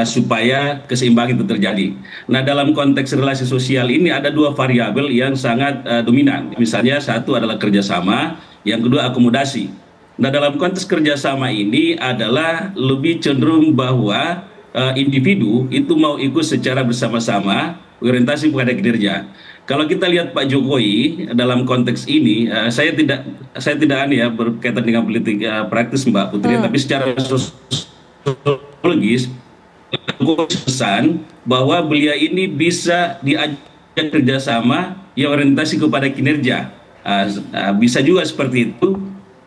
supaya keseimbangan itu terjadi. Nah, dalam konteks relasi sosial ini ada dua variabel yang sangat dominan. Misalnya satu adalah kerjasama, yang kedua akomodasi. Nah, dalam konteks kerjasama ini adalah lebih cenderung bahwa individu itu mau ikut secara bersama-sama orientasi pada kinerja. Kalau kita lihat Pak Jokowi dalam konteks ini, saya tidak berkaitan dengan politik praktis Mbak Putri, tapi secara sosiologis pesan bahwa beliau ini bisa diajak kerjasama yang orientasi kepada kinerja, bisa juga seperti itu.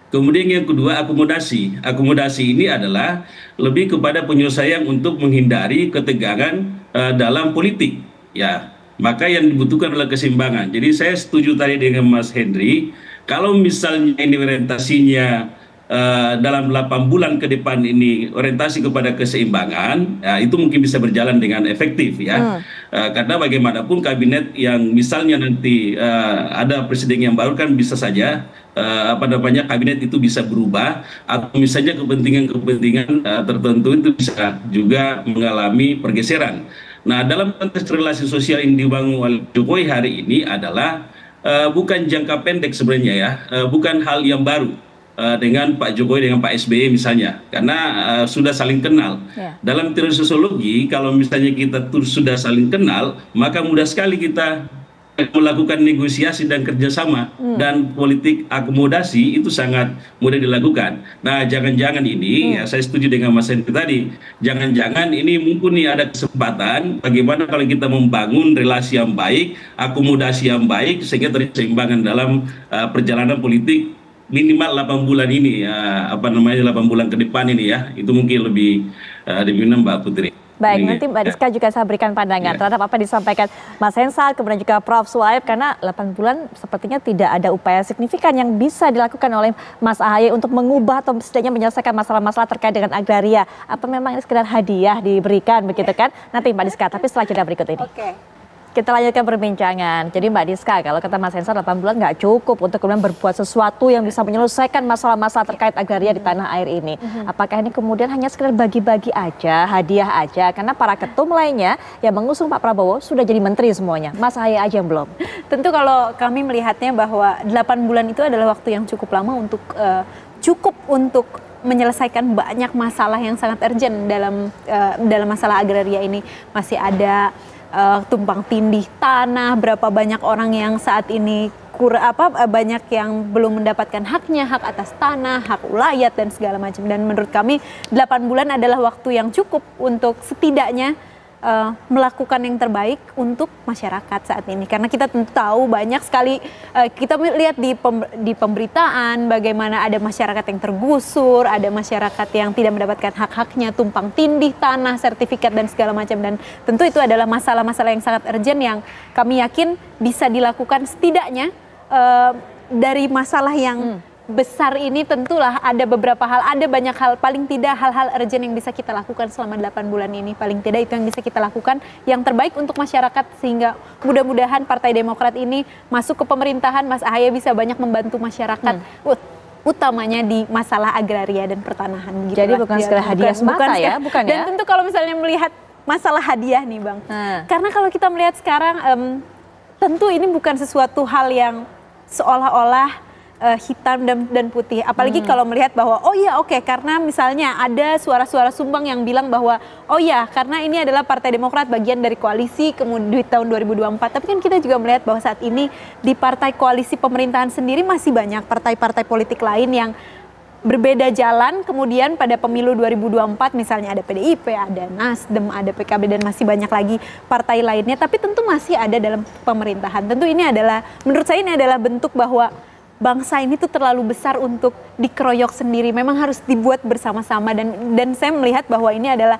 Kemudian yang kedua akomodasi. Akomodasi ini adalah lebih kepada penyelesaian untuk menghindari ketegangan dalam politik. Ya, maka yang dibutuhkan adalah keseimbangan. Jadi saya setuju tadi dengan Mas Henry, kalau misalnya ini orientasinya dalam 8 bulan ke depan ini orientasi kepada keseimbangan, itu mungkin bisa berjalan dengan efektif ya. Karena bagaimanapun kabinet yang misalnya nanti ada presiden yang baru kan bisa saja kabinet itu bisa berubah, atau misalnya kepentingan tertentu itu bisa juga mengalami pergeseran. Nah, dalam konteks relasi sosial yang dibangun oleh Jokowi hari ini adalah bukan jangka pendek sebenarnya ya, bukan hal yang baru dengan Pak Jokowi dengan Pak SBY misalnya, karena sudah saling kenal. Dalam teori sosiologi, kalau misalnya kita sudah saling kenal, maka mudah sekali kita melakukan negosiasi dan kerjasama, dan politik akomodasi itu sangat mudah dilakukan. Nah, jangan-jangan ini, ya, saya setuju dengan Mas Henry tadi, jangan-jangan ini mungkin nih ada kesempatan bagaimana kalau kita membangun relasi yang baik, akomodasi yang baik, sehingga terjadi keseimbangan dalam perjalanan politik minimal 8 bulan ini, 8 bulan ke depan ini ya, itu mungkin lebih benar Mbak Putri. Baik, nanti Mbak Diska juga saya berikan pandangan terhadap apa disampaikan Mas Hensal, kemudian juga Prof. Suhaib, karena 8 bulan sepertinya tidak ada upaya signifikan yang bisa dilakukan oleh Mas Ahaye untuk mengubah atau setidaknya menyelesaikan masalah-masalah terkait dengan agraria. Apa memang ini sekedar hadiah diberikan begitu kan? Nanti Mbak Diska, tapi setelah jeda berikut ini. Kita lanjutkan perbincangan. Jadi Mbak Diska, kalau kata Mas Hensal 8 bulan nggak cukup untuk kemudian berbuat sesuatu yang bisa menyelesaikan masalah-masalah terkait agraria di tanah air ini. Apakah ini kemudian hanya sekedar bagi-bagi aja, hadiah aja? Karena para ketum lainnya yang mengusung Pak Prabowo sudah jadi menteri semuanya. Mas Ahaye aja yang belum. Tentu kalau kami melihatnya bahwa 8 bulan itu adalah waktu yang cukup lama untuk menyelesaikan banyak masalah yang sangat urgent dalam masalah agraria ini. Masih ada tumpang tindih tanah, berapa banyak orang yang saat ini banyak yang belum mendapatkan haknya, hak atas tanah, hak ulayat dan segala macam. Dan menurut kami 8 bulan adalah waktu yang cukup untuk setidaknya melakukan yang terbaik untuk masyarakat saat ini, karena kita tentu tahu banyak sekali kita lihat di pemberitaan bagaimana ada masyarakat yang tergusur, ada masyarakat yang tidak mendapatkan hak-haknya, tumpang tindih tanah, sertifikat dan segala macam. Dan tentu itu adalah masalah-masalah yang sangat urgent yang kami yakin bisa dilakukan setidaknya dari masalah yang besar ini. Tentulah ada beberapa hal, ada banyak hal, paling tidak hal-hal urgent yang bisa kita lakukan selama 8 bulan ini. Paling tidak itu yang bisa kita lakukan yang terbaik untuk masyarakat, sehingga mudah-mudahan Partai Demokrat ini masuk ke pemerintahan, Mas Ahaye bisa banyak membantu masyarakat, utamanya di masalah agraria dan pertanahan. Gitu. Jadi bukan sekedar hadiah semata ya, bukan ya? Dan tentu kalau misalnya melihat masalah hadiah nih Bang, karena kalau kita melihat sekarang tentu ini bukan sesuatu hal yang seolah-olah hitam dan putih, apalagi kalau melihat bahwa karena misalnya ada suara-suara sumbang yang bilang bahwa karena ini adalah Partai Demokrat bagian dari koalisi kemudian di tahun 2024, tapi kan kita juga melihat bahwa saat ini di partai koalisi pemerintahan sendiri masih banyak partai-partai politik lain yang berbeda jalan. Kemudian pada pemilu 2024 misalnya ada PDIP, ada Nasdem, ada PKB dan masih banyak lagi partai lainnya, tapi tentu masih ada dalam pemerintahan. Tentu ini adalah, menurut saya ini adalah bentuk bahwa bangsa ini tuh terlalu besar untuk dikeroyok sendiri, memang harus dibuat bersama-sama. Dan saya melihat bahwa ini adalah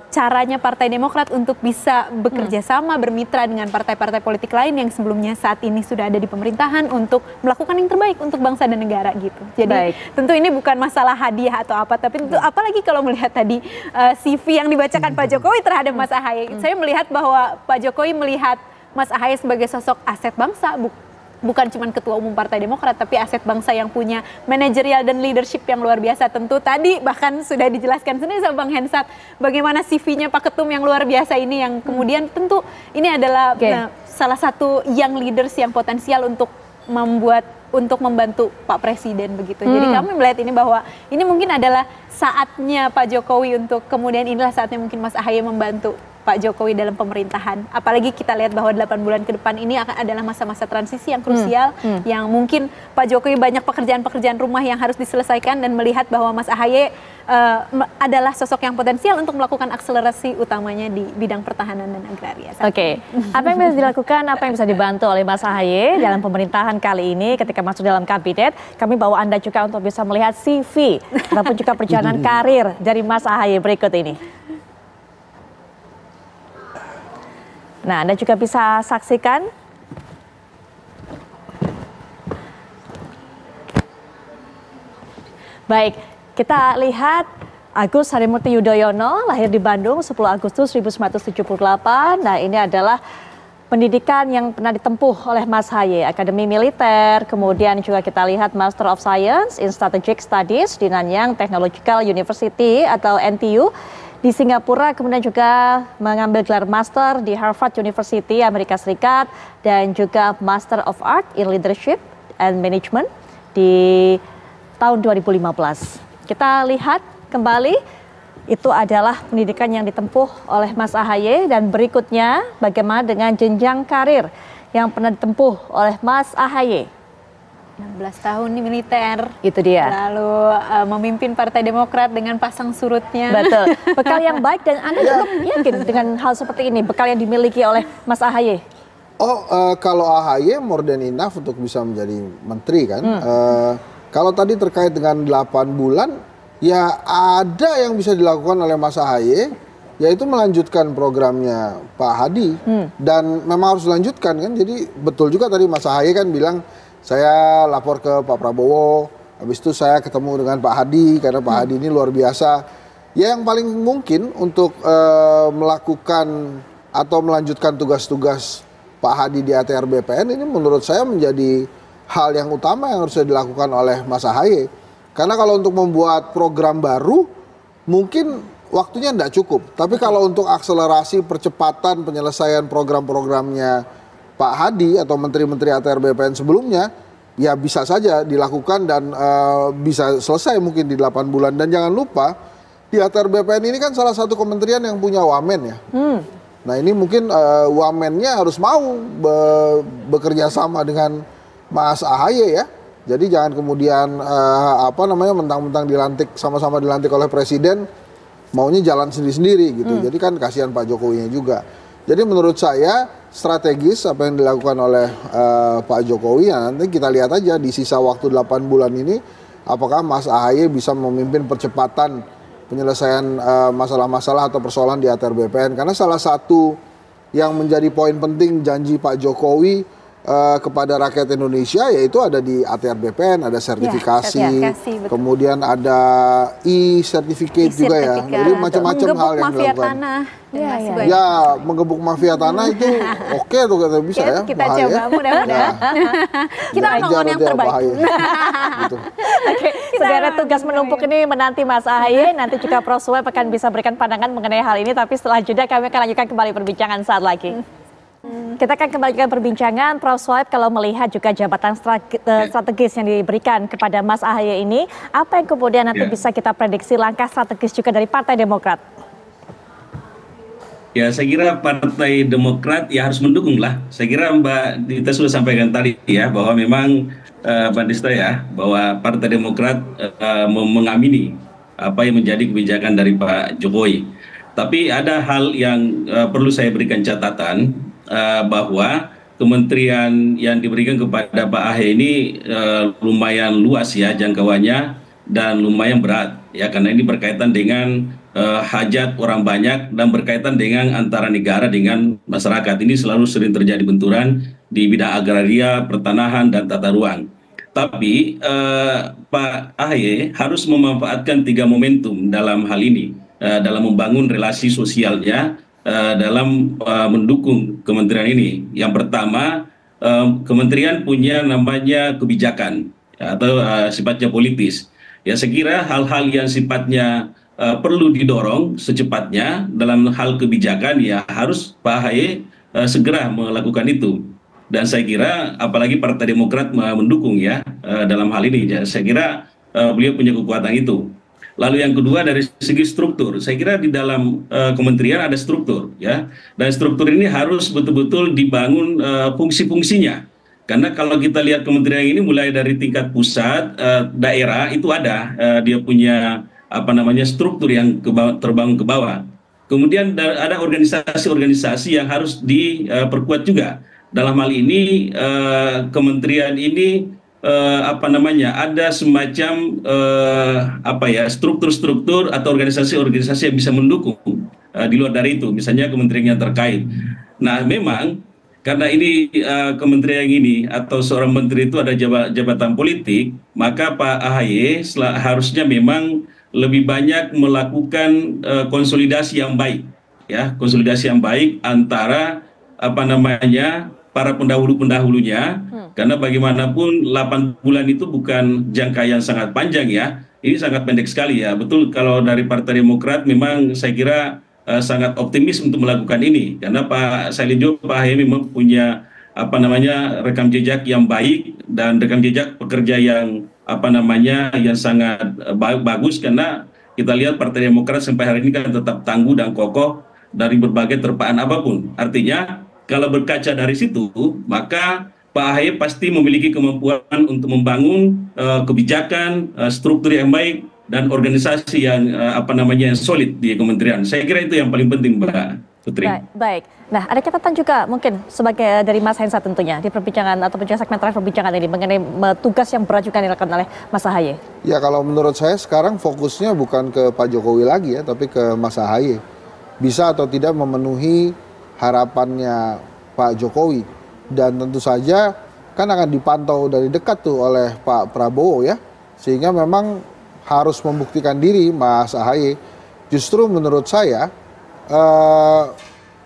caranya Partai Demokrat untuk bisa bekerja sama, bermitra dengan partai-partai politik lain yang sebelumnya saat ini sudah ada di pemerintahan untuk melakukan yang terbaik untuk bangsa dan negara gitu. Jadi tentu ini bukan masalah hadiah atau apa, tapi tentu apalagi kalau melihat tadi CV yang dibacakan Pak Jokowi terhadap Mas Ahaye, saya melihat bahwa Pak Jokowi melihat Mas Ahaye sebagai sosok aset bangsa, bukan cuma ketua umum Partai Demokrat, tapi aset bangsa yang punya manajerial dan leadership yang luar biasa. Tentu tadi bahkan sudah dijelaskan sendiri sama Bang Hensat bagaimana CV-nya Pak Ketum yang luar biasa ini, yang kemudian tentu ini adalah salah satu young leaders yang potensial untuk membantu Pak Presiden begitu. Jadi kami melihat ini bahwa ini mungkin adalah saatnya Pak Jokowi untuk kemudian inilah saatnya mungkin Mas Ahaye membantu Pak Jokowi dalam pemerintahan. Apalagi kita lihat bahwa 8 bulan ke depan ini akan adalah masa-masa transisi yang krusial, yang mungkin Pak Jokowi banyak pekerjaan-pekerjaan rumah yang harus diselesaikan, dan melihat bahwa Mas Ahaye adalah sosok yang potensial untuk melakukan akselerasi utamanya di bidang pertahanan dan agraria. Oke, apa yang bisa dilakukan, apa yang bisa dibantu oleh Mas Ahaye dalam pemerintahan kali ini ketika masuk dalam kabinet? Kami bawa Anda juga untuk bisa melihat CV ataupun juga perjalanan karir dari Mas Ahaye berikut ini. Nah, Anda juga bisa saksikan. Baik, kita lihat Agus Harimurti Yudhoyono lahir di Bandung 10 Agustus 1978. Nah, ini adalah pendidikan yang pernah ditempuh oleh Mas Ahaye, Akademi Militer, kemudian juga kita lihat Master of Science in Strategic Studies di Nanyang Technological University atau NTU di Singapura, kemudian juga mengambil gelar Master di Harvard University Amerika Serikat, dan juga Master of Art in Leadership and Management di tahun 2015. Kita lihat kembali, itu adalah pendidikan yang ditempuh oleh Mas Ahaye, dan berikutnya bagaimana dengan jenjang karir yang pernah ditempuh oleh Mas Ahaye. 16 tahun di militer. Itu dia. Lalu memimpin Partai Demokrat dengan pasang surutnya. Betul. Bekal yang baik, dan Anda cukup yakin dengan hal seperti ini, bekal yang dimiliki oleh Mas Ahaye? Kalau Ahaye more than enough untuk bisa menjadi menteri kan. Kalau tadi terkait dengan 8 bulan, ya ada yang bisa dilakukan oleh Mas Ahaye, yaitu melanjutkan programnya Pak Hadi. Dan memang harus dilanjutkan kan. Jadi betul juga tadi Mas Ahaye kan bilang, saya lapor ke Pak Prabowo, habis itu saya ketemu dengan Pak Hadi, karena Pak Hadi ini luar biasa. Ya, yang paling mungkin untuk melakukan atau melanjutkan tugas-tugas Pak Hadi di ATR BPN ini menurut saya menjadi hal yang utama yang harus dilakukan oleh Mas Ahaye. Karena kalau untuk membuat program baru, mungkin waktunya tidak cukup. Tapi kalau untuk akselerasi percepatan penyelesaian program-programnya Pak Hadi atau menteri-menteri ATR BPN sebelumnya, ya bisa saja dilakukan dan bisa selesai mungkin di 8 bulan. Dan jangan lupa, di ATR BPN ini kan salah satu kementerian yang punya wamen ya. Nah, ini mungkin wamennya harus mau bekerja sama dengan Mas Ahaye ya. Jadi jangan kemudian mentang-mentang dilantik, sama-sama dilantik oleh presiden, maunya jalan sendiri-sendiri gitu. Jadi kan kasihan Pak Jokowinya juga. Jadi menurut saya strategis apa yang dilakukan oleh Pak Jokowi, ya nanti kita lihat aja di sisa waktu 8 bulan ini apakah Mas Ahaye bisa memimpin percepatan penyelesaian masalah-masalah atau persoalan di ATR BPN. Karena salah satu yang menjadi poin penting janji Pak Jokowi kepada rakyat Indonesia yaitu ada di ATR BPN, ada sertifikasi, kemudian ada e-certificate juga ya. Jadi macam-macam hal yang dilakukan. Ya, menggebuk mafia tanah itu oke tuh, kata bisa ya. Kita coba mudah-mudahan. Kita nonton yang terbaik. Gitu. Oke, sederet tugas menumpuk ini menanti Mas Ahaye. Nanti juga Prof Suhaib akan bisa berikan pandangan mengenai hal ini. Tapi setelah jeda kami akan lanjutkan kembali perbincangan saat lagi. Kita akan kembalikan perbincangan, Prof Suhaib, kalau melihat juga jabatan strategis yang diberikan kepada Mas Ahaye ini, apa yang kemudian nanti bisa kita prediksi langkah strategis juga dari Partai Demokrat? Ya, saya kira Partai Demokrat ya harus mendukung lah. Saya kira Mbak Dita sudah sampaikan tadi ya, bahwa memang Mbak Dita ya, bahwa Partai Demokrat mengamini apa yang menjadi kebijakan dari Pak Jokowi. Tapi ada hal yang perlu saya berikan catatan, bahwa kementerian yang diberikan kepada Pak Ahaye ini lumayan luas ya jangkauannya dan lumayan berat ya, karena ini berkaitan dengan hajat orang banyak dan berkaitan dengan antara negara dengan masyarakat. Ini selalu sering terjadi benturan di bidang agraria, pertanahan, dan tata ruang. Tapi Pak Ahaye harus memanfaatkan 3 momentum dalam hal ini, dalam membangun relasi sosialnya, dalam mendukung kementerian ini. Yang pertama, kementerian punya namanya kebijakan ya, atau sifatnya politis. Ya, saya kira hal-hal yang sifatnya perlu didorong secepatnya dalam hal kebijakan ya harus Pak AHY segera melakukan itu. Dan saya kira apalagi Partai Demokrat mendukung ya dalam hal ini. Ya, saya kira beliau punya kekuatan itu. Lalu yang kedua dari segi struktur, saya kira di dalam kementerian ada struktur ya, dan struktur ini harus betul-betul dibangun fungsi-fungsinya. Karena kalau kita lihat kementerian ini mulai dari tingkat pusat, daerah itu ada dia punya struktur yang terbangun ke bawah. Kemudian ada organisasi-organisasi yang harus diperkuat juga. Dalam hal ini kementerian ini ada semacam struktur-struktur atau organisasi-organisasi yang bisa mendukung di luar dari itu, misalnya kementerian yang terkait. Nah, memang karena ini kementerian ini atau seorang menteri itu ada jabatan politik, maka Pak AHY harusnya memang lebih banyak melakukan konsolidasi yang baik, ya, konsolidasi yang baik antara para pendahulu-pendahulunya, karena bagaimanapun 8 bulan itu bukan jangka yang sangat panjang ya, ini sangat pendek sekali ya. Betul, kalau dari Partai Demokrat memang saya kira sangat optimis untuk melakukan ini, karena saya lihat juga Pak AHY memang punya rekam jejak yang baik dan rekam jejak pekerja yang yang sangat bagus, karena kita lihat Partai Demokrat sampai hari ini kan tetap tangguh dan kokoh dari berbagai terpaan apapun. Artinya kalau berkaca dari situ, maka Pak AHY pasti memiliki kemampuan untuk membangun kebijakan, struktur yang baik, dan organisasi yang yang solid di kementerian. Saya kira itu yang paling penting, Mbak Putri. Baik. Nah, ada catatan juga mungkin sebagai dari Mas Hensa tentunya di perbincangan atau segmen terakhir perbincangan ini mengenai tugas yang berat juga dilakukan oleh Mas AHY. Ya, kalau menurut saya sekarang fokusnya bukan ke Pak Jokowi lagi ya, tapi ke Mas AHY. Bisa atau tidak memenuhi harapannya Pak Jokowi, dan tentu saja kan akan dipantau dari dekat tuh oleh Pak Prabowo ya, sehingga memang harus membuktikan diri Mas AHY. Justru menurut saya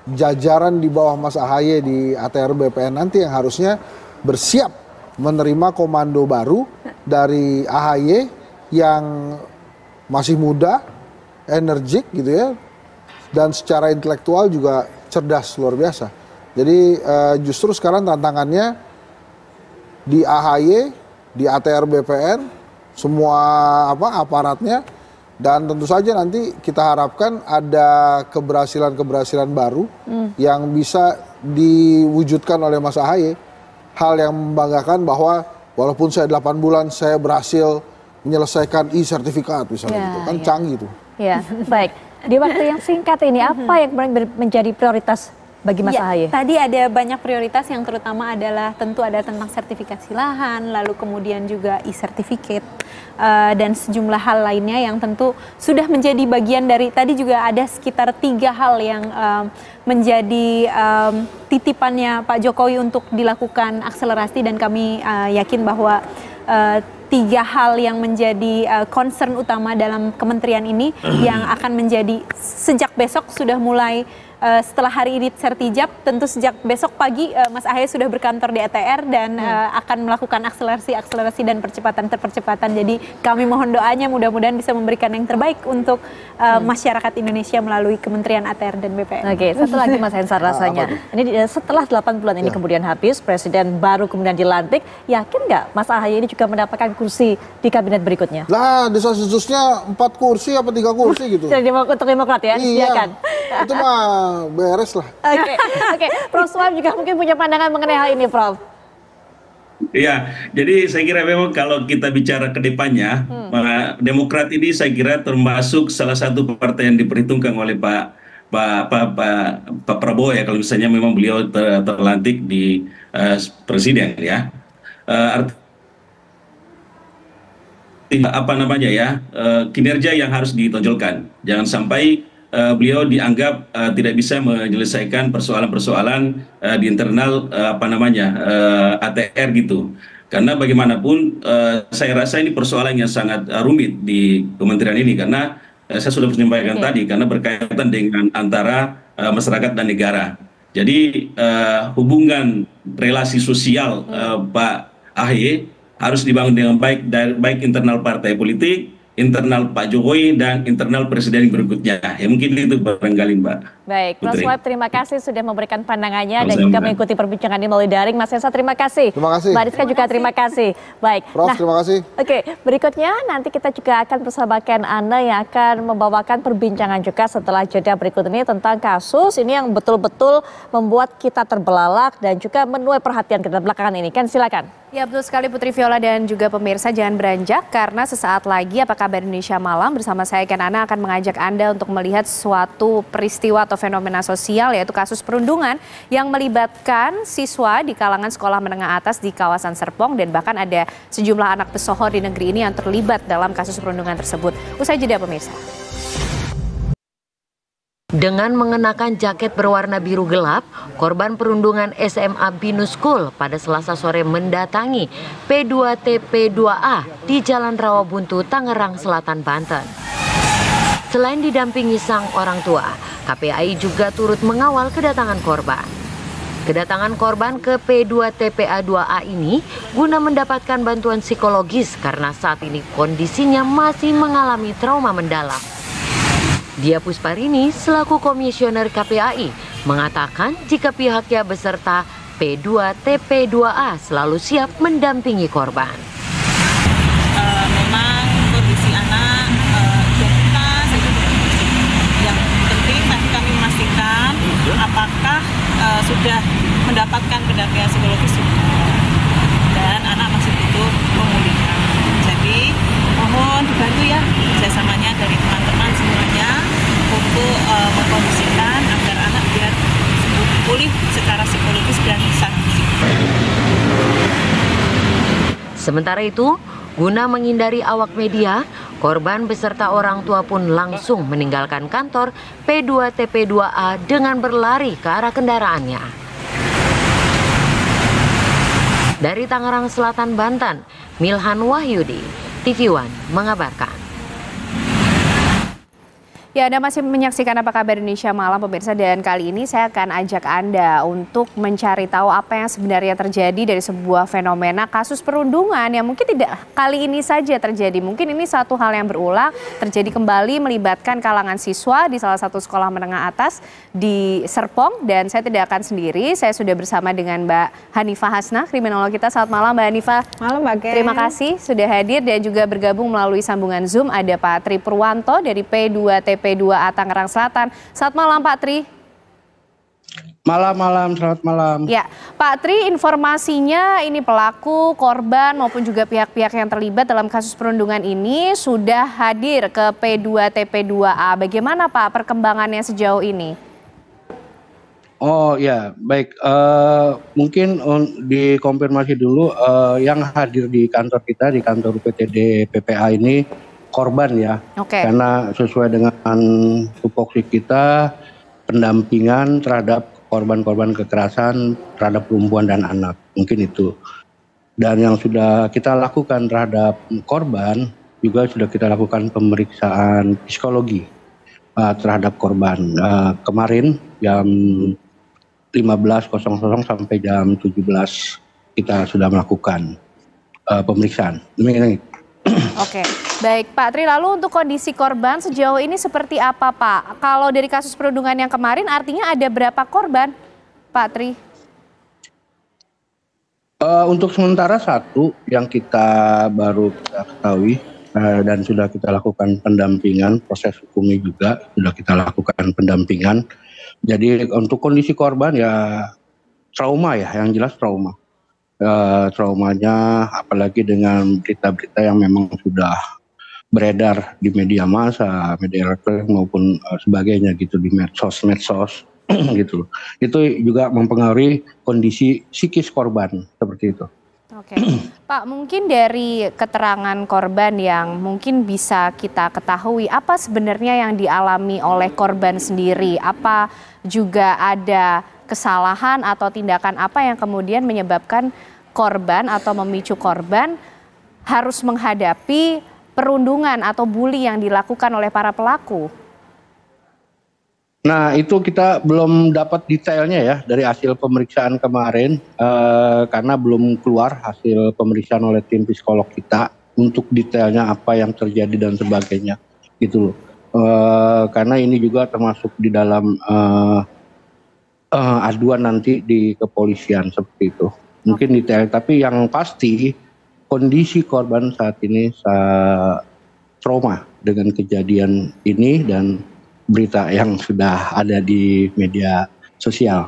jajaran di bawah Mas AHY di ATR BPN nanti yang harusnya bersiap menerima komando baru dari AHY yang masih muda, energik gitu ya, dan secara intelektual juga cerdas luar biasa. Jadi justru sekarang tantangannya di AHY, di ATR BPN, semua aparatnya, dan tentu saja nanti kita harapkan ada keberhasilan-keberhasilan baru yang bisa diwujudkan oleh Mas AHY. Hal yang membanggakan bahwa walaupun saya 8 bulan saya berhasil menyelesaikan e-sertifikat misalnya gitu, kan canggih tuh. Ya, baik. Di waktu yang singkat ini, apa yang menjadi prioritas bagi Mas AHY? Tadi ada banyak prioritas yang terutama adalah tentu ada tentang sertifikasi lahan, lalu kemudian juga e-sertificate, dan sejumlah hal lainnya yang tentu sudah menjadi bagian dari, tadi juga ada sekitar 3 hal yang menjadi titipannya Pak Jokowi untuk dilakukan akselerasi, dan kami yakin bahwa 3 hal yang menjadi concern utama dalam kementerian ini yang akan menjadi sejak besok sudah mulai setelah hari ini sertijab, tentu sejak besok pagi Mas AHY sudah berkantor di ATR dan akan melakukan akselerasi dan percepatan. Jadi kami mohon doanya mudah-mudahan bisa memberikan yang terbaik untuk masyarakat Indonesia melalui Kementerian ATR dan BPN. Oke, satu lagi Mas Hensar rasanya. Ini setelah 8 bulan ini kemudian habis, Presiden baru kemudian dilantik, yakin nggak Mas AHY ini juga mendapatkan kursi di kabinet berikutnya? Lah, desas-desusnya 4 kursi apa 3 kursi gitu. Untuk Demokrat ya, disediakan. Itu mah beres lah. Oke. Prof Suam juga mungkin punya pandangan mengenai hal ini, Prof. Iya, jadi saya kira memang kalau kita bicara ke depannya, Demokrat ini saya kira termasuk salah satu partai yang diperhitungkan oleh Pak Prabowo ya, kalau misalnya memang beliau terlantik di presiden ya. Kinerja yang harus ditonjolkan. Jangan sampai beliau dianggap tidak bisa menyelesaikan persoalan-persoalan di internal ATR gitu. Karena bagaimanapun saya rasa ini persoalan yang sangat rumit di kementerian ini, karena saya sudah menyampaikan tadi, karena berkaitan dengan antara masyarakat dan negara. Jadi hubungan relasi sosial Pak AHY harus dibangun dengan baik, baik internal partai politik, internal Pak Jokowi, dan internal presiden berikutnya. Ya mungkin itu barangkali Mbak. Baik, Mas Putri. Wahab terima kasih sudah memberikan pandangannya dan juga mengikuti perbincangan ini melalui daring. Mas Esa terima kasih. Terima kasih. Mbak Rizka juga terima kasih. Baik. Prof, terima kasih. Oke, berikutnya nanti kita juga akan bersamakan Anda yang akan membawakan perbincangan juga setelah jeda berikut ini tentang kasus ini yang betul-betul membuat kita terbelalak dan juga menuai perhatian kita belakangan ini. Kan silakan. Ya betul sekali Putri Viola dan juga pemirsa, jangan beranjak karena sesaat lagi Apa Kabar Indonesia Malam bersama saya Ken Ana akan mengajak Anda untuk melihat suatu peristiwa atau fenomena sosial yaitu kasus perundungan yang melibatkan siswa di kalangan sekolah menengah atas di kawasan Serpong dan bahkan ada sejumlah anak pesohor di negeri ini yang terlibat dalam kasus perundungan tersebut. Usai jeda pemirsa. Dengan mengenakan jaket berwarna biru gelap, korban perundungan SMA Binus School pada Selasa sore mendatangi P2TP2A di Jalan Rawabuntu, Tangerang Selatan, Banten. Selain didampingi sang orang tua, KPAI juga turut mengawal kedatangan korban. Kedatangan korban ke P2TPA2A ini guna mendapatkan bantuan psikologis karena saat ini kondisinya masih mengalami trauma mendalam. Dia Pusparini selaku komisioner KPAI mengatakan jika pihaknya beserta P2TP2A selalu siap mendampingi korban. Memang kondisi anak identitas itu yang penting tadi kami memastikan apakah sudah mendapatkan pendampingan psikologis dan anak masih butuh pemulihan. Jadi mohon dibantu ya kerjasamanya dari teman-teman semuanya untuk mengkondisikan agar anak biar pulih secara psikologis dan fisik. Sementara itu, guna menghindari awak media, korban beserta orang tua pun langsung meninggalkan kantor P2TP2A dengan berlari ke arah kendaraannya. Dari Tangerang Selatan, Banten, Milhan Wahyudi, TV One mengabarkan. Ya, Anda masih menyaksikan Apa Kabar Indonesia Malam pemirsa, dan kali ini saya akan ajak Anda untuk mencari tahu apa yang sebenarnya terjadi dari sebuah fenomena kasus perundungan yang mungkin tidak kali ini saja terjadi. Mungkin ini satu hal yang berulang terjadi kembali melibatkan kalangan siswa di salah satu sekolah menengah atas di Serpong, dan saya tidak akan sendiri. Saya sudah bersama dengan Mbak Hanifah Hasnah, kriminolog kita. Selamat malam Mbak Hanifah. Malam Mbak Ken. Terima kasih sudah hadir dan juga bergabung melalui sambungan Zoom ada Pak Tri Purwanto dari P2TP2A Tangerang Selatan. Selamat malam Pak Tri. Malam, selamat malam. Ya, Pak Tri, informasinya ini pelaku, korban maupun juga pihak-pihak yang terlibat dalam kasus perundungan ini sudah hadir ke P2TP2A. Bagaimana Pak perkembangannya sejauh ini? Oh ya, baik. Mungkin dikonfirmasi dulu yang hadir di kantor kita, di kantor PTD PPA ini korban ya. Oke. Karena sesuai dengan tupoksi kita, pendampingan terhadap korban-korban kekerasan terhadap perempuan dan anak, mungkin itu. Dan yang sudah kita lakukan terhadap korban juga sudah kita lakukan pemeriksaan psikologi terhadap korban. Kemarin jam 15.00 sampai jam 17 kita sudah melakukan pemeriksaan. Demikian. Oke, baik Pak Tri, lalu untuk kondisi korban sejauh ini seperti apa Pak? Kalau dari kasus perundungan yang kemarin artinya ada berapa korban Pak Tri? Untuk sementara satu yang kita baru ketahui dan sudah kita lakukan pendampingan, proses hukumnya juga sudah kita lakukan pendampingan. Jadi untuk kondisi korban ya trauma ya, yang jelas trauma. Traumanya apalagi dengan berita-berita yang memang sudah beredar di media massa, media elektronik maupun sebagainya gitu di medsos gitu. Itu juga mempengaruhi kondisi psikis korban seperti itu. Oke, Pak, mungkin dari keterangan korban yang mungkin bisa kita ketahui apa sebenarnya yang dialami oleh korban sendiri? Apa juga ada kesalahan atau tindakan apa yang kemudian menyebabkan korban atau memicu korban harus menghadapi perundungan atau bully yang dilakukan oleh para pelaku? Nah, itu kita belum dapat detailnya ya dari hasil pemeriksaan kemarin, karena belum keluar hasil pemeriksaan oleh tim psikolog kita untuk detailnya apa yang terjadi dan sebagainya, gitu loh. Karena ini juga termasuk di dalam aduan nanti di kepolisian seperti itu. Mungkin detail, tapi yang pasti kondisi korban saat ini trauma dengan kejadian ini dan berita yang sudah ada di media sosial.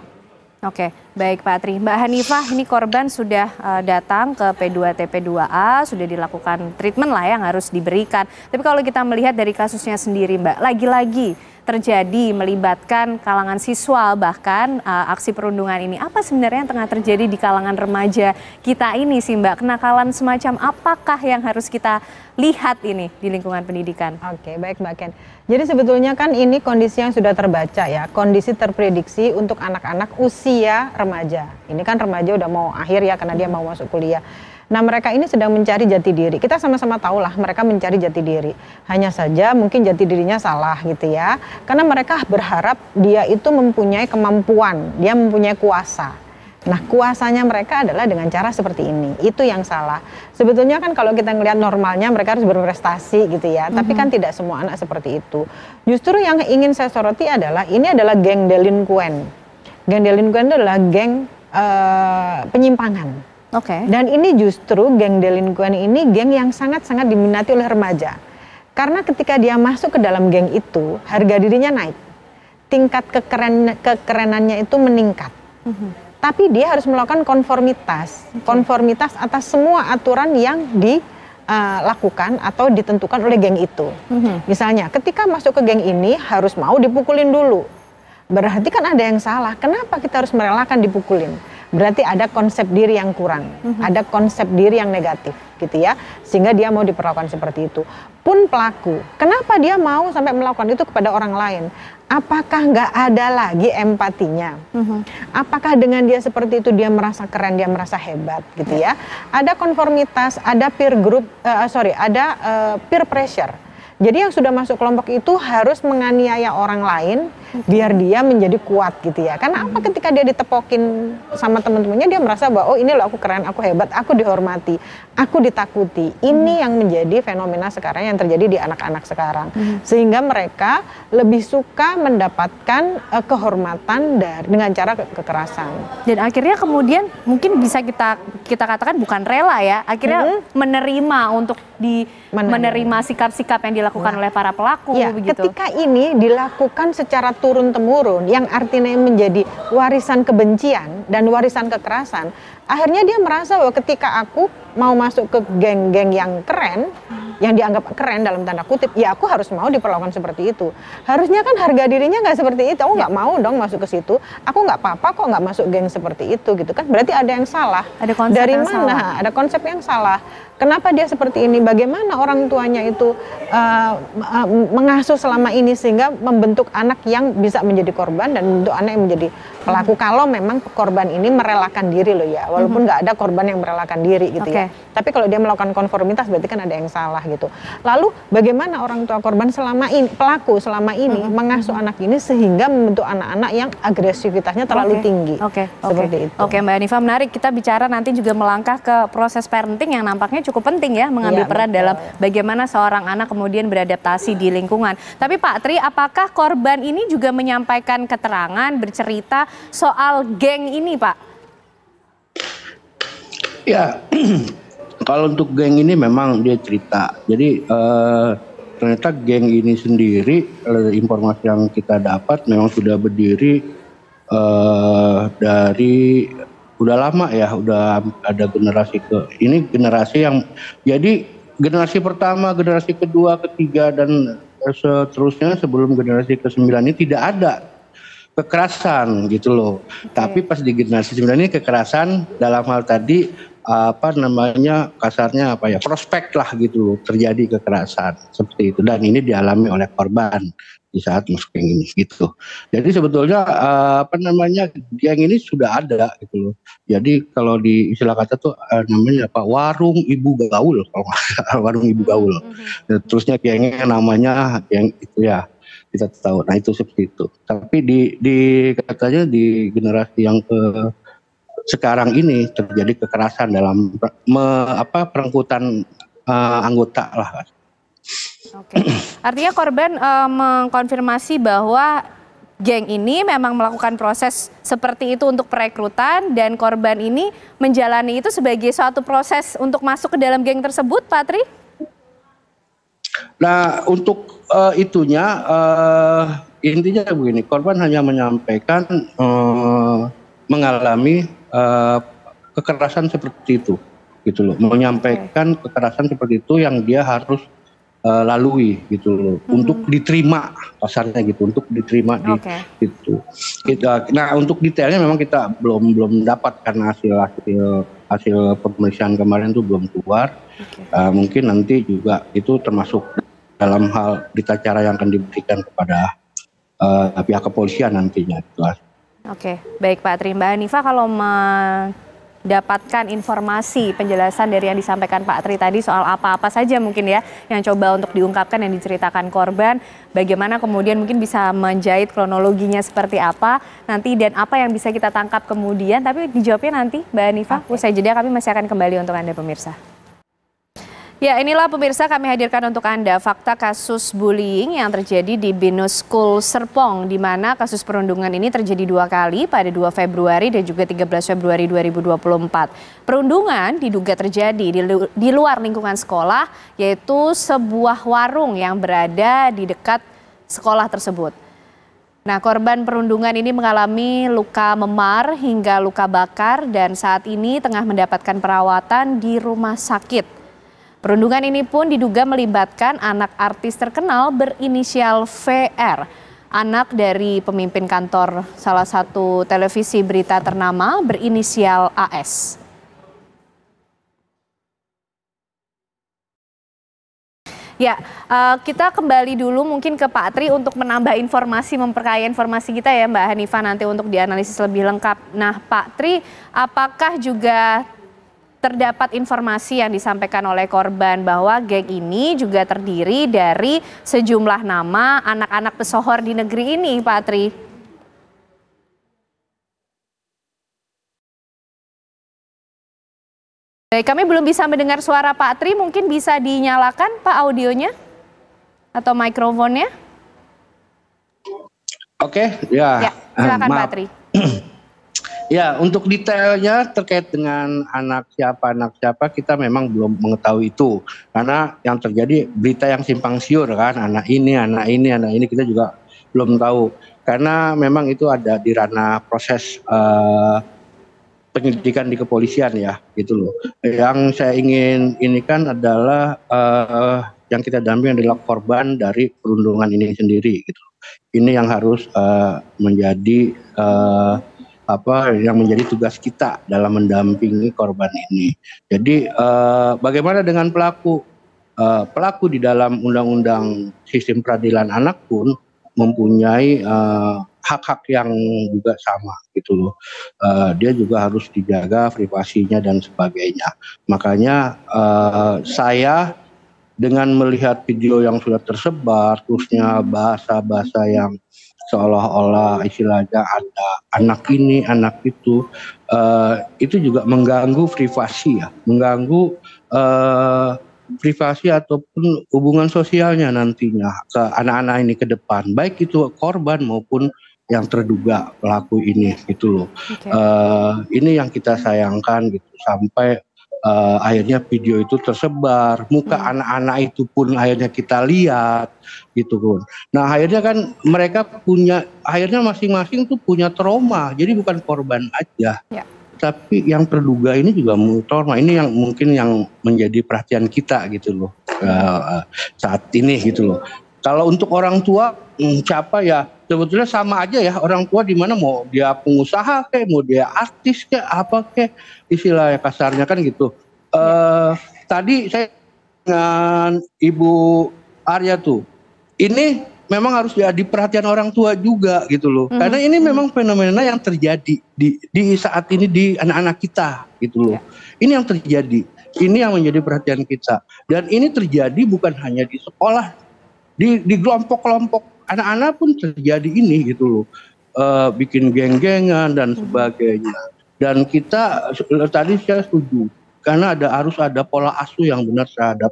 Oke, baik Pak Tri. Mbak Hanifah, ini korban sudah datang ke P2TP2A, sudah dilakukan treatment lah yang harus diberikan. Tapi kalau kita melihat dari kasusnya sendiri Mbak, lagi-lagi terjadi melibatkan kalangan siswa, bahkan aksi perundungan ini. Apa sebenarnya yang tengah terjadi di kalangan remaja kita ini sih Mbak? Kenakalan semacam apakah yang harus kita lihat ini di lingkungan pendidikan? Oke, baik Mbak Ken. Jadi sebetulnya kan ini kondisi yang sudah terbaca ya, kondisi terprediksi untuk anak-anak usia remaja. Ini kan remaja udah mau akhir ya karena dia mau masuk kuliah. Nah mereka ini sedang mencari jati diri. Kita sama-sama tahu lah mereka mencari jati diri. Hanya saja mungkin jati dirinya salah gitu ya. Karena mereka berharap dia itu mempunyai kemampuan, dia mempunyai kuasa. Nah kuasanya mereka adalah dengan cara seperti ini. Itu yang salah. Sebetulnya kan kalau kita ngelihat normalnya mereka harus berprestasi gitu ya. Tapi kan tidak semua anak seperti itu. Justru yang ingin saya soroti adalah ini adalah geng delinquen. Geng delinquen adalah geng penyimpangan. Dan ini justru geng delinquen ini geng yang sangat-sangat diminati oleh remaja. Karena ketika dia masuk ke dalam geng itu, harga dirinya naik. Tingkat kekerenannya itu meningkat. Tapi dia harus melakukan konformitas. Konformitas atas semua aturan yang dilakukan atau ditentukan oleh geng itu. Misalnya ketika masuk ke geng ini harus mau dipukulin dulu. Berarti kan ada yang salah. Kenapa kita harus merelakan dipukulin? Berarti ada konsep diri yang kurang, ada konsep diri yang negatif gitu ya, sehingga dia mau diperlakukan seperti itu. Pun pelaku, kenapa dia mau sampai melakukan itu kepada orang lain? Apakah nggak ada lagi empatinya? Apakah dengan dia seperti itu dia merasa keren, dia merasa hebat gitu ya? Ada konformitas, ada peer group, ada peer pressure. Jadi yang sudah masuk kelompok itu harus menganiaya orang lain biar dia menjadi kuat gitu ya. Karena apa ketika dia ditepokin sama teman-temannya dia merasa bahwa oh ini loh aku keren, aku hebat, aku dihormati, aku ditakuti. Ini yang menjadi fenomena sekarang yang terjadi di anak-anak sekarang. Sehingga mereka lebih suka mendapatkan kehormatan dengan cara kekerasan. Dan akhirnya kemudian mungkin bisa kita katakan bukan rela ya, akhirnya menerima untuk menerima sikap-sikap yang dilakukan oleh para pelaku ya, begitu. Ketika ini dilakukan secara turun-temurun yang artinya menjadi warisan kebencian dan warisan kekerasan, akhirnya dia merasa bahwa ketika aku mau masuk ke geng-geng yang keren, yang dianggap keren dalam tanda kutip, ya aku harus mau diperlakukan seperti itu. Harusnya kan harga dirinya nggak seperti itu. Aku nggak mau dong masuk ke situ. Aku nggak apa-apa kok nggak masuk geng seperti itu gitu kan. Berarti ada yang salah. Ada konsep dari yang mana? Salah. Ada konsep yang salah. Kenapa dia seperti ini? Bagaimana orang tuanya itu mengasuh selama ini sehingga membentuk anak yang bisa menjadi korban dan membentuk anak yang menjadi pelaku. Kalau memang korban ini merelakan diri loh ya, walaupun nggak ada korban yang merelakan diri gitu ya. Tapi kalau dia melakukan konformitas berarti kan ada yang salah gitu. Lalu bagaimana orang tua korban selama ini, pelaku selama ini mengasuh anak ini sehingga membentuk anak-anak yang agresivitasnya terlalu tinggi. Seperti itu. Oke, Mbak Hanifah, menarik kita bicara nanti juga melangkah ke proses parenting yang nampaknya cukup penting ya, mengambil peran dalam bagaimana seorang anak kemudian beradaptasi di lingkungan. Tapi Pak Tri, apakah korban ini juga menyampaikan keterangan, bercerita soal geng ini, Pak? Ya, kalau untuk geng ini memang dia cerita. Jadi ternyata geng ini sendiri, informasi yang kita dapat memang sudah berdiri dari udah lama ya, udah ada generasi ini generasi yang jadi generasi pertama, generasi kedua, ketiga dan seterusnya sebelum generasi ke-9 ini tidak ada kekerasan gitu loh. Tapi pas di generasi 9 ini kekerasan dalam hal tadi kasarnya prospek lah gitu loh, terjadi kekerasan seperti itu dan ini dialami oleh korban di saat masuk geng ini gitu. Jadi sebetulnya geng ini sudah ada gitu loh. Jadi kalau di istilah kata tuh namanya warung ibu gaul, kalau warung ibu gaul. Terusnya gengnya namanya geng itu ya. kita tahu. Nah itu seperti itu. Tapi katanya di generasi yang sekarang ini terjadi kekerasan dalam perengkutan anggota lah. Oke. Artinya korban mengkonfirmasi bahwa geng ini memang melakukan proses seperti itu untuk perekrutan dan korban ini menjalani itu sebagai suatu proses untuk masuk ke dalam geng tersebut, Pak Tri? Nah untuk intinya begini, korban hanya menyampaikan mengalami kekerasan seperti itu, gitu loh, menyampaikan kekerasan seperti itu yang dia harus lalui, gitu loh, untuk diterima kasarnya gitu, untuk diterima di situ. Nah untuk detailnya memang kita belum dapat karena hasil pemeriksaan kemarin itu belum keluar. Mungkin nanti juga itu termasuk dalam hal berita acara yang akan diberikan kepada pihak kepolisian nantinya. Oke, baik Pak Tri. Mbak Hanifa, kalau mendapatkan informasi penjelasan dari yang disampaikan Pak Tri tadi soal apa-apa saja mungkin ya yang coba untuk diungkapkan yang diceritakan korban, bagaimana kemudian mungkin bisa menjahit kronologinya seperti apa nanti dan apa yang bisa kita tangkap kemudian, tapi dijawabnya nanti Mbak Hanifa. Usai jeda kami masih akan kembali untuk Anda pemirsa. Ya, inilah pemirsa kami hadirkan untuk Anda fakta kasus bullying yang terjadi di Binus School Serpong, di mana kasus perundungan ini terjadi 2 kali pada 2 Februari dan juga 13 Februari 2024. Perundungan diduga terjadi di luar lingkungan sekolah, yaitu sebuah warung yang berada di dekat sekolah tersebut. Nah, korban perundungan ini mengalami luka memar hingga luka bakar dan saat ini tengah mendapatkan perawatan di rumah sakit. Perundungan ini pun diduga melibatkan anak artis terkenal berinisial VR, anak dari pemimpin kantor salah satu televisi berita ternama berinisial AS. Ya, kita kembali dulu mungkin ke Pak Tri untuk menambah informasi, memperkaya informasi kita ya Mbak Hanifa nanti untuk dianalisis lebih lengkap. Nah Pak Tri, apakah juga terdapat informasi yang disampaikan oleh korban bahwa geng ini juga terdiri dari sejumlah nama anak-anak pesohor di negeri ini, Pak Tri? Baik, kami belum bisa mendengar suara Pak Tri, mungkin bisa dinyalakan Pak audionya atau mikrofonnya? Oke, ya. Silakan Pak Tri. Ya, untuk detailnya terkait dengan anak siapa kita memang belum mengetahui itu. Karena yang terjadi berita yang simpang siur kan, anak ini kita juga belum tahu. Karena memang itu ada di ranah proses penyelidikan di kepolisian ya, gitu loh. Yang saya ingin ini kan adalah yang kita dampingi adalah korban dari perundungan ini sendiri gitu. Ini yang harus menjadi yang menjadi tugas kita dalam mendampingi korban ini. Jadi bagaimana dengan pelaku? Pelaku di dalam undang-undang sistem peradilan anak pun mempunyai hak-hak yang juga sama gitu loh. Dia juga harus dijaga privasinya dan sebagainya. Makanya saya dengan melihat video yang sudah tersebar, terusnya bahasa-bahasa yang seolah-olah istilahnya ada anak ini, anak itu juga mengganggu privasi ya, mengganggu privasi ataupun hubungan sosialnya nantinya ke anak-anak ini ke depan, baik itu korban maupun yang terduga pelaku ini gitu loh. Ini yang kita sayangkan gitu, sampai akhirnya video itu tersebar, muka anak-anak itu pun akhirnya kita lihat gitu kan. Nah akhirnya kan mereka akhirnya masing-masing tuh punya trauma, jadi bukan korban aja, tapi yang terduga ini juga trauma. Ini yang mungkin yang menjadi perhatian kita gitu loh saat ini gitu loh. Kalau untuk orang tua siapa ya, sebetulnya sama aja ya, orang tua di mana mau dia pengusaha kayak, mau dia artis kayak apa kayak, istilahnya kasarnya kan gitu. Tadi saya dengan Ibu Arya tuh, ini memang harus jadi perhatian orang tua juga gitu loh. Karena ini memang fenomena yang terjadi di saat ini di anak-anak kita gitu loh. Ini yang terjadi, ini yang menjadi perhatian kita. Dan ini terjadi bukan hanya di sekolah, di kelompok-kelompok anak-anak pun terjadi ini gitu loh, bikin geng-gengan dan sebagainya. Dan kita tadi saya setuju karena harus ada pola asuh yang benar terhadap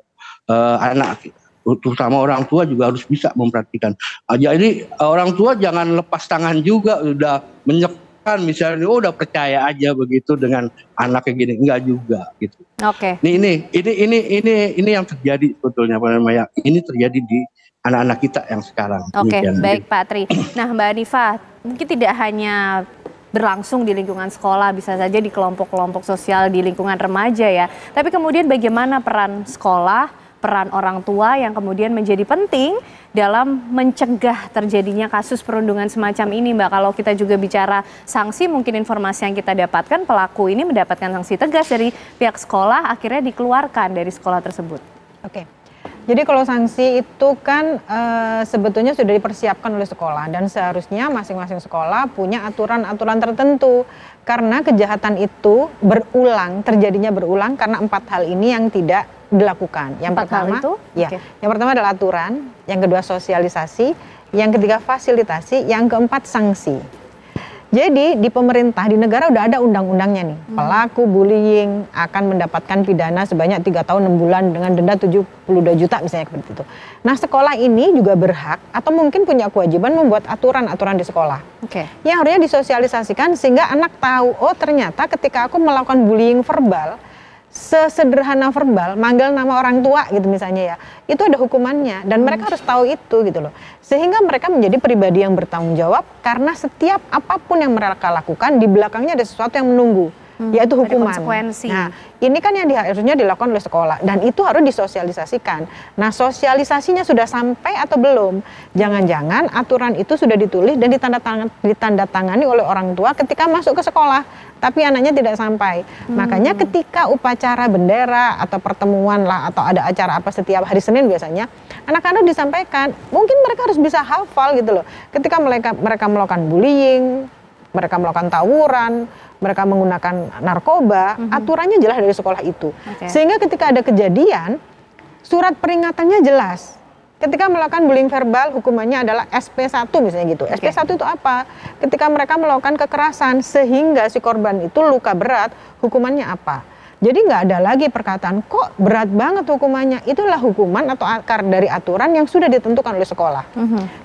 anak, terutama orang tua juga harus bisa memperhatikan. Jadi orang tua jangan lepas tangan juga, udah menyekan misalnya, oh udah percaya aja begitu dengan anak kayak gini, enggak juga gitu. Oke. Ini yang terjadi sebetulnya, Pak Maya. Ini terjadi di anak-anak kita yang sekarang. Oke, baik Pak Tri. Nah, Mbak Hanifah, mungkin tidak hanya berlangsung di lingkungan sekolah, bisa saja di kelompok-kelompok sosial di lingkungan remaja ya. Tapi kemudian bagaimana peran sekolah, peran orang tua yang kemudian menjadi penting dalam mencegah terjadinya kasus perundungan semacam ini, Mbak. Kalau kita juga bicara sanksi, mungkin informasi yang kita dapatkan, pelaku ini mendapatkan sanksi tegas dari pihak sekolah, akhirnya dikeluarkan dari sekolah tersebut. Oke. Jadi kalau sanksi itu kan sebetulnya sudah dipersiapkan oleh sekolah dan seharusnya masing-masing sekolah punya aturan-aturan tertentu karena kejahatan itu terjadinya berulang karena 4 hal ini yang tidak dilakukan. Yang pertama, yang pertama adalah aturan, yang kedua sosialisasi, yang ketiga fasilitasi, yang keempat sanksi. Jadi di pemerintah, di negara udah ada undang-undangnya nih. Pelaku bullying akan mendapatkan pidana sebanyak 3 tahun 6 bulan dengan denda 72 juta misalnya seperti itu. Nah, sekolah ini juga berhak atau mungkin punya kewajiban membuat aturan-aturan di sekolah. Yang harusnya disosialisasikan sehingga anak tahu, oh ternyata ketika aku melakukan bullying verbal, sesederhana verbal, manggil nama orang tua gitu misalnya ya, itu ada hukumannya dan mereka harus tahu itu gitu loh. Sehingga mereka menjadi pribadi yang bertanggung jawab karena setiap apapun yang mereka lakukan di belakangnya ada sesuatu yang menunggu, yaitu hukuman. Nah, ini kan yang harusnya dilakukan oleh sekolah dan itu harus disosialisasikan. Nah, sosialisasinya sudah sampai atau belum? Jangan-jangan aturan itu sudah ditulis dan ditandatangani oleh orang tua ketika masuk ke sekolah, tapi anaknya tidak sampai. Makanya ketika upacara bendera atau pertemuan lah atau ada acara apa setiap hari Senin biasanya, anak-anak disampaikan, mungkin mereka harus bisa hafal gitu loh. Ketika mereka melakukan bullying, mereka melakukan tawuran, mereka menggunakan narkoba, aturannya jelas dari sekolah itu. Sehingga ketika ada kejadian, surat peringatannya jelas. Ketika melakukan bullying verbal, hukumannya adalah SP1 misalnya gitu. SP1 itu apa? Ketika mereka melakukan kekerasan sehingga si korban itu luka berat, hukumannya apa? Jadi nggak ada lagi perkataan, kok berat banget hukumannya. Itulah hukuman atau akar dari aturan yang sudah ditentukan oleh sekolah.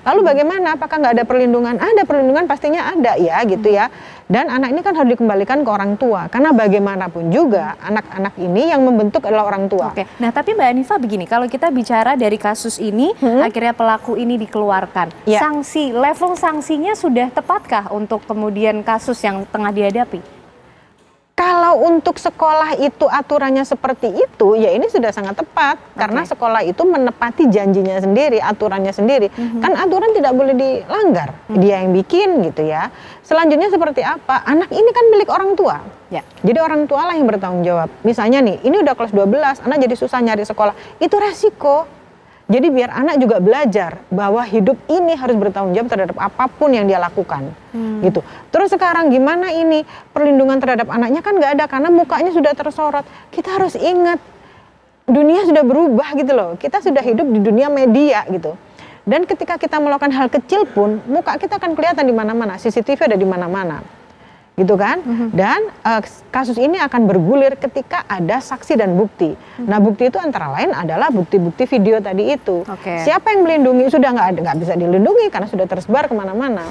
Lalu bagaimana? Apakah nggak ada perlindungan? Ada perlindungan, pastinya ada ya gitu ya. Dan anak ini kan harus dikembalikan ke orang tua. Karena bagaimanapun juga anak-anak ini yang membentuk adalah orang tua. Nah tapi Mbak Hanifah begini, kalau kita bicara dari kasus ini, akhirnya pelaku ini dikeluarkan. Sanksi, level sanksinya sudah tepatkah untuk kemudian kasus yang tengah dihadapi? Kalau untuk sekolah itu aturannya seperti itu, ya ini sudah sangat tepat. Karena sekolah itu menepati janjinya sendiri, aturannya sendiri. Kan aturan tidak boleh dilanggar, dia yang bikin gitu ya. Selanjutnya seperti apa? Anak ini kan milik orang tua. Jadi orang tua lah yang bertanggung jawab. Misalnya nih, ini udah kelas 12, anak jadi susah nyari sekolah. Itu resiko. Jadi biar anak juga belajar bahwa hidup ini harus bertanggung jawab terhadap apapun yang dia lakukan, gitu. Terus sekarang gimana ini perlindungan terhadap anaknya kan nggak ada karena mukanya sudah tersorot. Kita harus ingat dunia sudah berubah gitu loh. Kita sudah hidup di dunia media gitu. Dan ketika kita melakukan hal kecil pun muka kita akan kelihatan di mana-mana. CCTV ada di mana-mana. Gitu kan? Dan kasus ini akan bergulir ketika ada saksi dan bukti. Nah, bukti itu antara lain adalah bukti-bukti video tadi itu. Siapa yang melindungi? Sudah nggak bisa dilindungi karena sudah tersebar kemana-mana.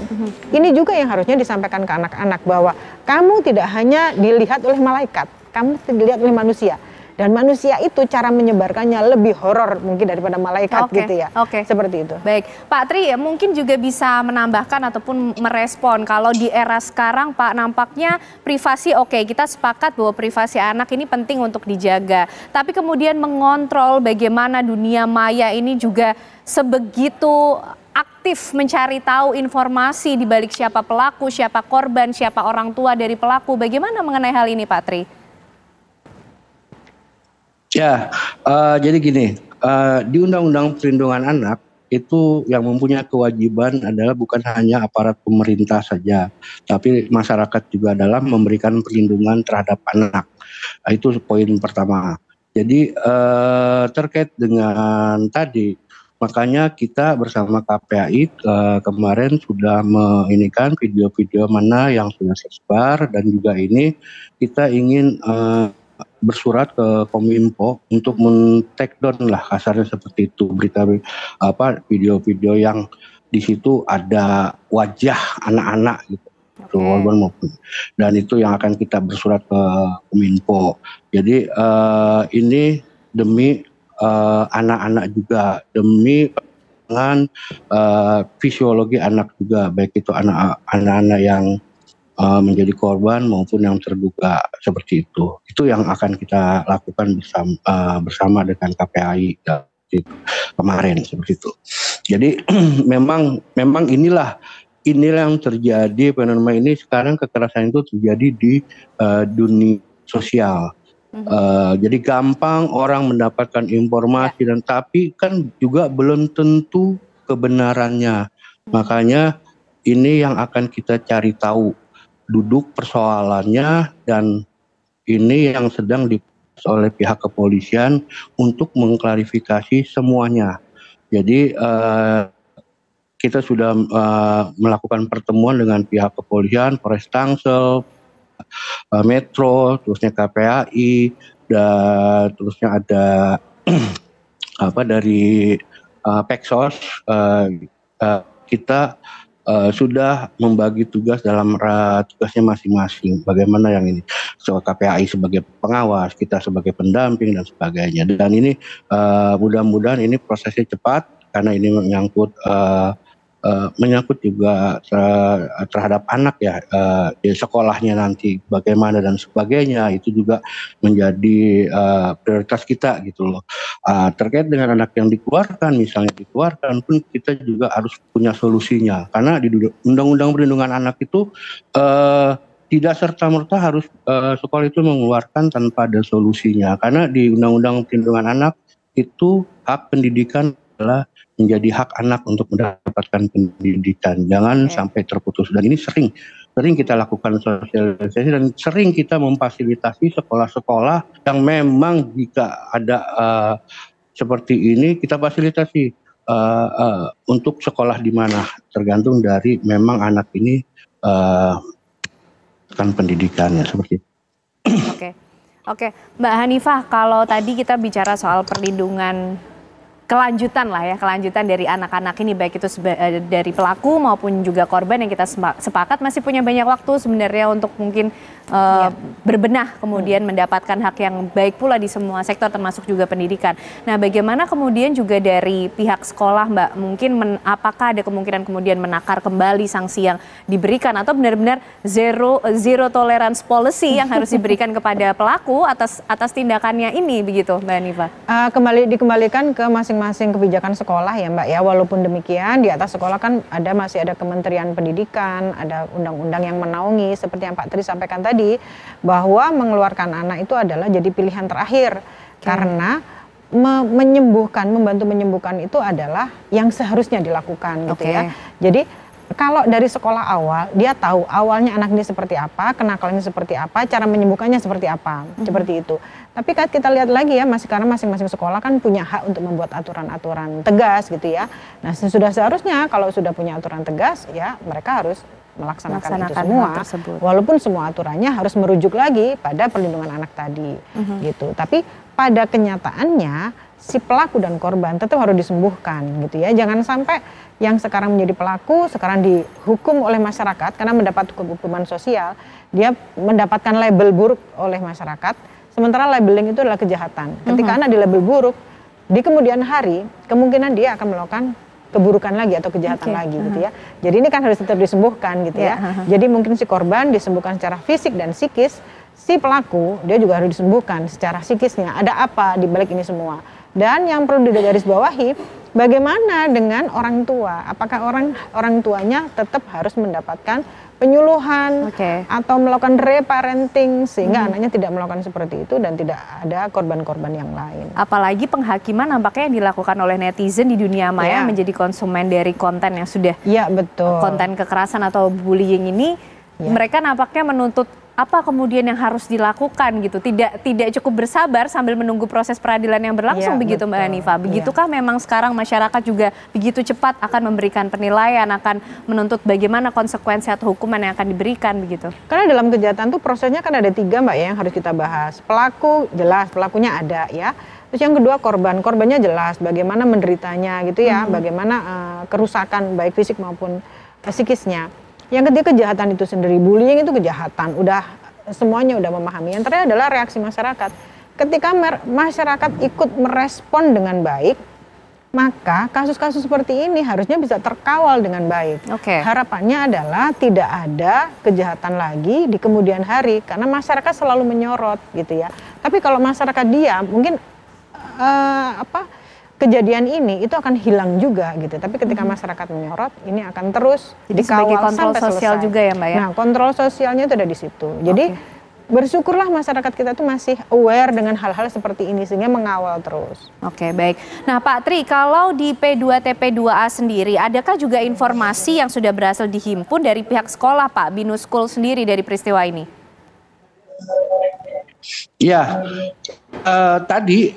Ini juga yang harusnya disampaikan ke anak-anak bahwa kamu tidak hanya dilihat oleh malaikat, kamu dilihat oleh manusia. Dan manusia itu cara menyebarkannya lebih horor mungkin daripada malaikat gitu ya. Seperti itu. Baik, Pak Tri mungkin juga bisa menambahkan ataupun merespon kalau di era sekarang Pak nampaknya privasi kita sepakat bahwa privasi anak ini penting untuk dijaga. Tapi kemudian mengontrol bagaimana dunia maya ini juga sebegitu aktif mencari tahu informasi di balik siapa pelaku, siapa korban, siapa orang tua dari pelaku. Bagaimana mengenai hal ini Pak Tri? Ya, jadi gini, di Undang-Undang Perlindungan Anak itu yang mempunyai kewajiban adalah bukan hanya aparat pemerintah saja, tapi masyarakat juga dalam memberikan perlindungan terhadap anak. Itu poin pertama. Jadi terkait dengan tadi Makanya kita bersama KPAI kemarin sudah menginikan video-video mana yang sudah tersebar, dan juga ini kita ingin bersurat ke Kominfo untuk men-take down lah kasarnya seperti itu, berita video-video yang di situ ada wajah anak-anak gitu. Dan itu yang akan kita bersurat ke Kominfo. Jadi ini demi anak-anak juga, demi dengan fisiologi anak juga, baik itu anak-anak yang menjadi korban maupun yang terduga, seperti itu. Itu yang akan kita lakukan bersama dengan KPAI kemarin, seperti itu. Jadi memang inilah yang terjadi, fenomena ini sekarang, kekerasan itu terjadi di dunia sosial. Jadi gampang orang mendapatkan informasi, dan tapi kan juga belum tentu kebenarannya. Makanya ini yang akan kita cari tahu, duduk persoalannya, dan ini yang sedang dibahas oleh pihak kepolisian untuk mengklarifikasi semuanya. Jadi kita sudah melakukan pertemuan dengan pihak kepolisian, Polres Tangsel, Metro, terusnya KPAI, dan terusnya ada dari Peksos. Kita sudah membagi tugas dalam tugasnya masing-masing. Bagaimana yang ini, KPAI sebagai pengawas, kita sebagai pendamping dan sebagainya. Dan ini mudah-mudahan ini prosesnya cepat, karena ini menyangkut juga terhadap anak ya, di sekolahnya nanti bagaimana dan sebagainya. Itu juga menjadi prioritas kita gitu loh. Terkait dengan anak yang dikeluarkan, misalnya dikeluarkan pun kita juga harus punya solusinya, karena di Undang-Undang Perlindungan Anak itu tidak serta-merta harus sekolah itu mengeluarkan tanpa ada solusinya, karena di Undang-Undang Perlindungan Anak itu hak pendidikan adalah menjadi hak anak untuk mendapatkan pendidikan, jangan sampai terputus. Dan ini sering kita lakukan sosialisasi, dan sering kita memfasilitasi sekolah-sekolah yang memang jika ada seperti ini kita fasilitasi untuk sekolah di mana, tergantung dari memang anak ini kan pendidikannya seperti itu. Oke, Mbak Hanifah, kalau tadi kita bicara soal perlindungan kelanjutan dari anak-anak ini, baik itu dari pelaku maupun juga korban, yang kita sepakat masih punya banyak waktu sebenarnya untuk mungkin berbenah, kemudian mendapatkan hak yang baik pula di semua sektor, termasuk juga pendidikan. Nah, bagaimana kemudian juga dari pihak sekolah, Mbak, mungkin apakah ada kemungkinan kemudian menakar kembali sanksi yang diberikan, atau benar-benar zero tolerance policy yang harus diberikan kepada pelaku atas tindakannya ini, begitu Mbak Hanifah? Dikembalikan ke masing-masing kebijakan sekolah ya Mbak ya. Walaupun demikian, di atas sekolah kan masih ada Kementerian Pendidikan, ada undang-undang yang menaungi, seperti yang Pak Tri sampaikan tadi, bahwa mengeluarkan anak itu adalah jadi pilihan terakhir. Karena membantu menyembuhkan itu adalah yang seharusnya dilakukan gitu ya. Jadi kalau dari sekolah awal, dia tahu awalnya anak ini seperti apa, kenakalannya seperti apa, cara menyembuhkannya seperti apa, seperti itu. Tapi kan kita lihat lagi ya, karena masing-masing sekolah kan punya hak untuk membuat aturan-aturan tegas gitu ya. Nah, sudah seharusnya kalau sudah punya aturan tegas, ya mereka harus melaksanakan itu semua. Walaupun semua aturannya harus merujuk lagi pada perlindungan anak tadi, gitu. Tapi pada kenyataannya si pelaku dan korban tetap harus disembuhkan gitu ya. Jangan sampai yang sekarang menjadi pelaku sekarang dihukum oleh masyarakat karena mendapat hukuman sosial, dia mendapatkan label buruk oleh masyarakat, sementara labeling itu adalah kejahatan. Ketika anak di label buruk, di kemudian hari kemungkinan dia akan melakukan keburukan lagi atau kejahatan lagi gitu ya. Jadi ini kan harus tetap disembuhkan gitu ya. Jadi mungkin si korban disembuhkan secara fisik dan psikis, si pelaku dia juga harus disembuhkan secara psikisnya. Ada apa di balik ini semua? Dan yang perlu digarisbawahi, bagaimana dengan orang tua? Apakah orang tuanya tetap harus mendapatkan penyuluhan atau melakukan reparenting sehingga anaknya tidak melakukan seperti itu dan tidak ada korban-korban yang lain. Apalagi penghakiman nampaknya yang dilakukan oleh netizen di dunia maya menjadi konsumen dari konten yang sudah konten kekerasan atau bullying ini, mereka nampaknya menuntut apa kemudian yang harus dilakukan gitu? Tidak cukup bersabar sambil menunggu proses peradilan yang berlangsung begitu Mbak Hanifa. Begitukah memang sekarang masyarakat juga begitu cepat akan memberikan penilaian, akan menuntut bagaimana konsekuensi atau hukuman yang akan diberikan begitu? Karena dalam kejahatan tuh prosesnya kan ada 3 Mbak ya yang harus kita bahas. Pelaku jelas, pelakunya ada ya. Terus yang kedua korbannya jelas, bagaimana menderitanya gitu ya, bagaimana kerusakan baik fisik maupun psikisnya. Yang ketiga kejahatan itu sendiri, bullying itu kejahatan, semuanya udah memahami. Yang terakhir adalah reaksi masyarakat. Ketika masyarakat ikut merespon dengan baik, maka kasus-kasus seperti ini harusnya bisa terkawal dengan baik. Harapannya adalah tidak ada kejahatan lagi di kemudian hari, karena masyarakat selalu menyorot gitu ya. Tapi kalau masyarakat diam, mungkin kejadian ini itu akan hilang juga gitu. Tapi ketika masyarakat menyorot, ini akan terus dikawal kontrol sampai sosial selesai. juga ya Mbak ya? Nah, kontrol sosialnya itu ada di situ. Jadi bersyukurlah masyarakat kita tuh masih aware dengan hal-hal seperti ini sehingga mengawal terus. Oke, baik. Nah Pak Tri, kalau di P2TP2A sendiri, adakah juga informasi yang sudah berhasil dihimpun dari pihak sekolah Pak, Binus School sendiri dari peristiwa ini? Ya,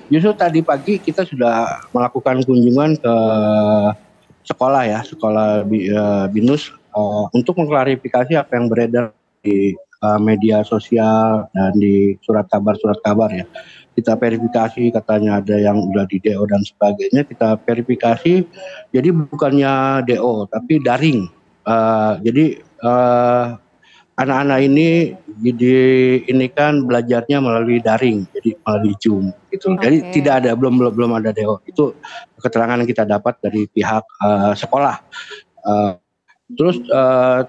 justru tadi pagi kita sudah melakukan kunjungan ke sekolah ya, sekolah Binus untuk mengklarifikasi apa yang beredar di media sosial dan di surat kabar ya. Kita verifikasi, katanya ada yang udah di DO dan sebagainya, kita verifikasi. Jadi bukannya DO tapi daring. Jadi anak-anak ini ini kan belajarnya melalui daring, jadi melalui Zoom gitu. Jadi tidak ada, belum ada DO. Itu keterangan yang kita dapat dari pihak sekolah. Terus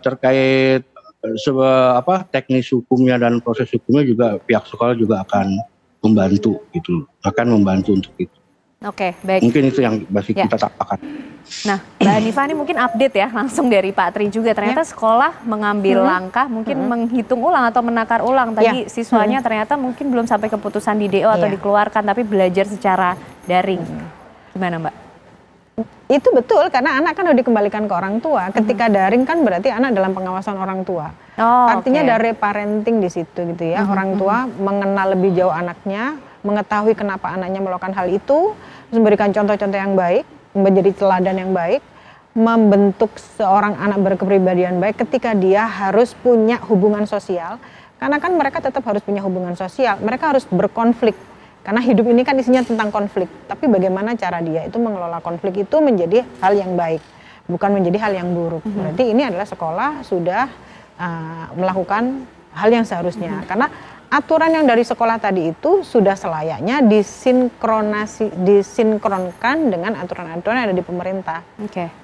terkait teknis hukumnya dan proses hukumnya juga pihak sekolah juga akan membantu gitu, untuk itu. Oke, baik. Mungkin itu yang masih kita tapakan. Nah, Mbak Hanifa ini mungkin update ya langsung dari Pak Tri juga. Ternyata sekolah mengambil langkah, mungkin menghitung ulang atau menakar ulang. Tadi siswanya ternyata mungkin belum sampai keputusan di DO atau dikeluarkan, tapi belajar secara daring. Gimana Mbak? Itu betul, karena anak kan udah dikembalikan ke orang tua. Ketika daring kan berarti anak dalam pengawasan orang tua. Artinya ada reparenting di situ gitu ya. Orang tua mengenal lebih jauh anaknya, mengetahui kenapa anaknya melakukan hal itu, terus memberikan contoh-contoh yang baik, menjadi teladan yang baik, membentuk seorang anak berkepribadian baik ketika dia harus punya hubungan sosial. Karena kan mereka tetap harus punya hubungan sosial, mereka harus berkonflik. Karena hidup ini kan isinya tentang konflik, tapi bagaimana cara dia itu mengelola konflik itu menjadi hal yang baik, bukan menjadi hal yang buruk. Berarti ini adalah sekolah sudah melakukan hal yang seharusnya. Karena aturan yang dari sekolah tadi itu sudah selayaknya disinkronkan dengan aturan-aturan yang ada di pemerintah.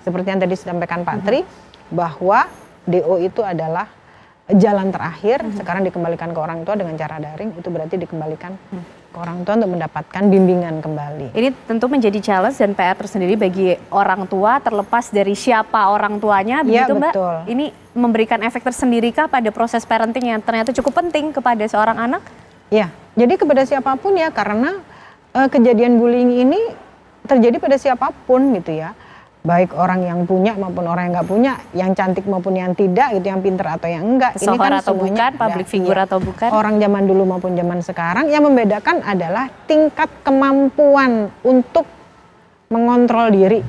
Seperti yang tadi disampaikan Pak Tri, bahwa DO itu adalah jalan terakhir, sekarang dikembalikan ke orang tua dengan cara daring, itu berarti dikembalikan ke orang tua untuk mendapatkan bimbingan kembali. Ini tentu menjadi challenge dan PR tersendiri bagi orang tua, terlepas dari siapa orang tuanya, begitu Mbak? Betul. Ini memberikan efek tersendirikah pada proses parenting yang ternyata cukup penting kepada seorang anak? Ya, jadi kepada siapapun ya, karena kejadian bullying ini terjadi pada siapapun gitu ya. Baik orang yang punya maupun orang yang nggak punya, yang cantik maupun yang tidak gitu, yang pinter atau yang enggak. Ini kan atau bukan, public figure atau bukan. Orang zaman dulu maupun zaman sekarang, yang membedakan adalah tingkat kemampuan untuk mengontrol diri,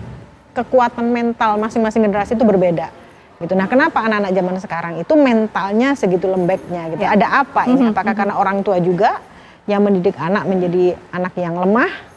kekuatan mental masing-masing generasi itu berbeda. Gitu. Nah, kenapa anak-anak zaman sekarang itu mentalnya segitu lembeknya gitu? Ada apa ini? Apakah karena orang tua juga yang mendidik anak menjadi anak yang lemah?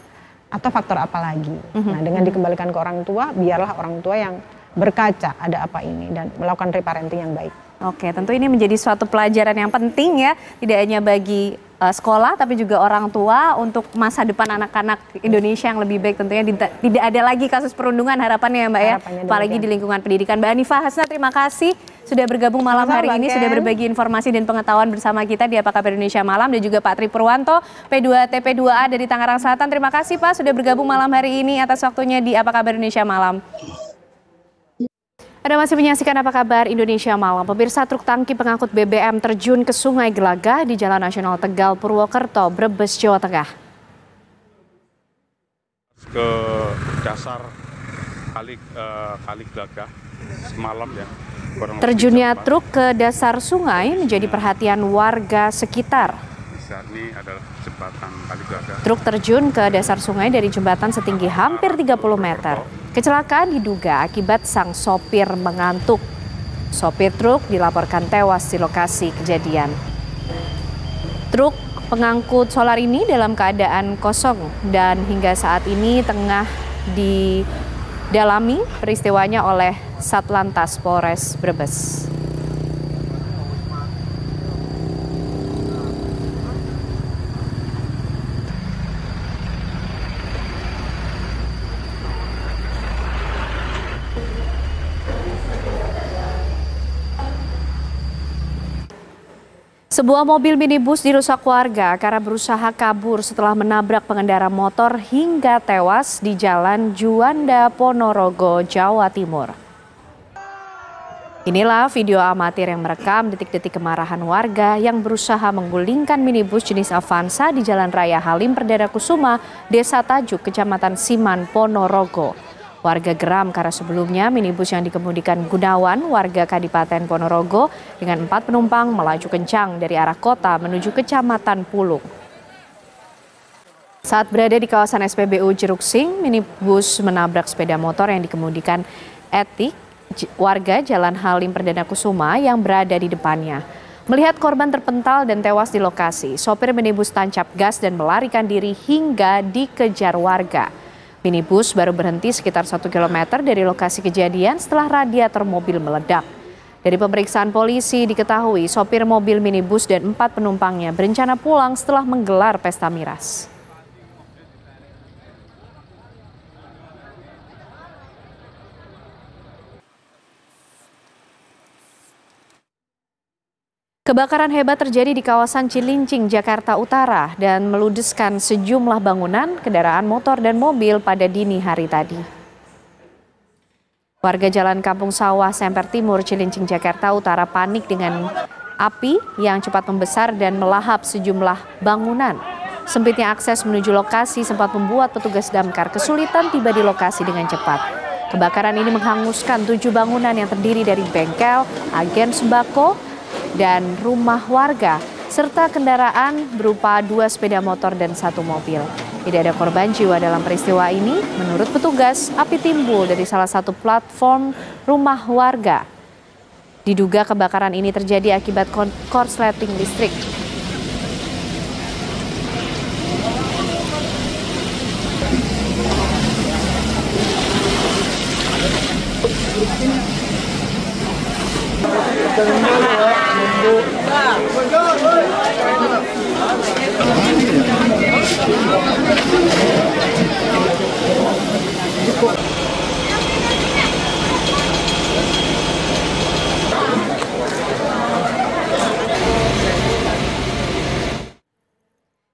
Atau faktor apa lagi? Nah, dengan dikembalikan ke orang tua, biarlah orang tua yang berkaca ada apa ini dan melakukan reparenting yang baik. Oke, tentu ini menjadi suatu pelajaran yang penting ya, tidak hanya bagi sekolah tapi juga orang tua untuk masa depan anak-anak Indonesia yang lebih baik. Tentunya tidak ada lagi kasus perundungan, harapannya ya Mbak ya, apalagi di lingkungan pendidikan. Mbak Hanifa Hasna, terima kasih sudah bergabung malam hari ini, sudah berbagi informasi dan pengetahuan bersama kita di Apa Kabar Indonesia Malam, dan juga Pak Tri Purwanto, P2TP2A dari Tangerang Selatan. Terima kasih Pak sudah bergabung malam hari ini atas waktunya di Apa Kabar Indonesia Malam. Anda masih menyaksikan Apa Kabar Indonesia Malam. Pemirsa, truk tangki pengangkut BBM terjun ke Sungai Gelagah di Jalan Nasional Tegal, Purwokerto, Brebes, Jawa Tengah. Ke dasar kali Gelagah semalam ya. Terjunnya truk ke dasar sungai menjadi perhatian warga sekitar. Ini adalah jembatan Kaligaga. Truk terjun ke dasar sungai dari jembatan setinggi hampir 30 meter. Kecelakaan diduga akibat sang sopir mengantuk. Sopir truk dilaporkan tewas di lokasi kejadian. Truk pengangkut solar ini dalam keadaan kosong dan hingga saat ini tengah didalami peristiwanya oleh Satlantas Polres Brebes. Sebuah mobil minibus dirusak warga karena berusaha kabur setelah menabrak pengendara motor hingga tewas di Jalan Juanda, Ponorogo, Jawa Timur. Inilah video amatir yang merekam detik-detik kemarahan warga yang berusaha menggulingkan minibus jenis Avanza di Jalan Raya Halim Perdana Kusuma, Desa Tajuk, Kecamatan Siman, Ponorogo. Warga geram karena sebelumnya minibus yang dikemudikan Gunawan, warga Kadipaten Ponorogo, dengan 4 penumpang melaju kencang dari arah kota menuju Kecamatan Pulung. Saat berada di kawasan SPBU Jeruksing, minibus menabrak sepeda motor yang dikemudikan Etik, warga Jalan Halim Perdana Kusuma yang berada di depannya. Melihat korban terpental dan tewas di lokasi, sopir minibus tancap gas dan melarikan diri hingga dikejar warga. Minibus baru berhenti sekitar 1 km dari lokasi kejadian setelah radiator mobil meledak. Dari pemeriksaan polisi diketahui sopir mobil minibus dan 4 penumpangnya berencana pulang setelah menggelar pesta miras. Kebakaran hebat terjadi di kawasan Cilincing, Jakarta Utara dan meludeskan sejumlah bangunan, kendaraan motor dan mobil pada dini hari tadi. Warga Jalan Kampung Sawah, Semper Timur, Cilincing, Jakarta Utara panik dengan api yang cepat membesar dan melahap sejumlah bangunan. Sempitnya akses menuju lokasi sempat membuat petugas damkar kesulitan tiba di lokasi dengan cepat. Kebakaran ini menghanguskan 7 bangunan yang terdiri dari bengkel, agen sembako, dan rumah warga, serta kendaraan berupa 2 sepeda motor dan 1 mobil. Tidak ada korban jiwa dalam peristiwa ini. Menurut petugas, api timbul dari salah satu platform rumah warga. Diduga kebakaran ini terjadi akibat korsleting listrik.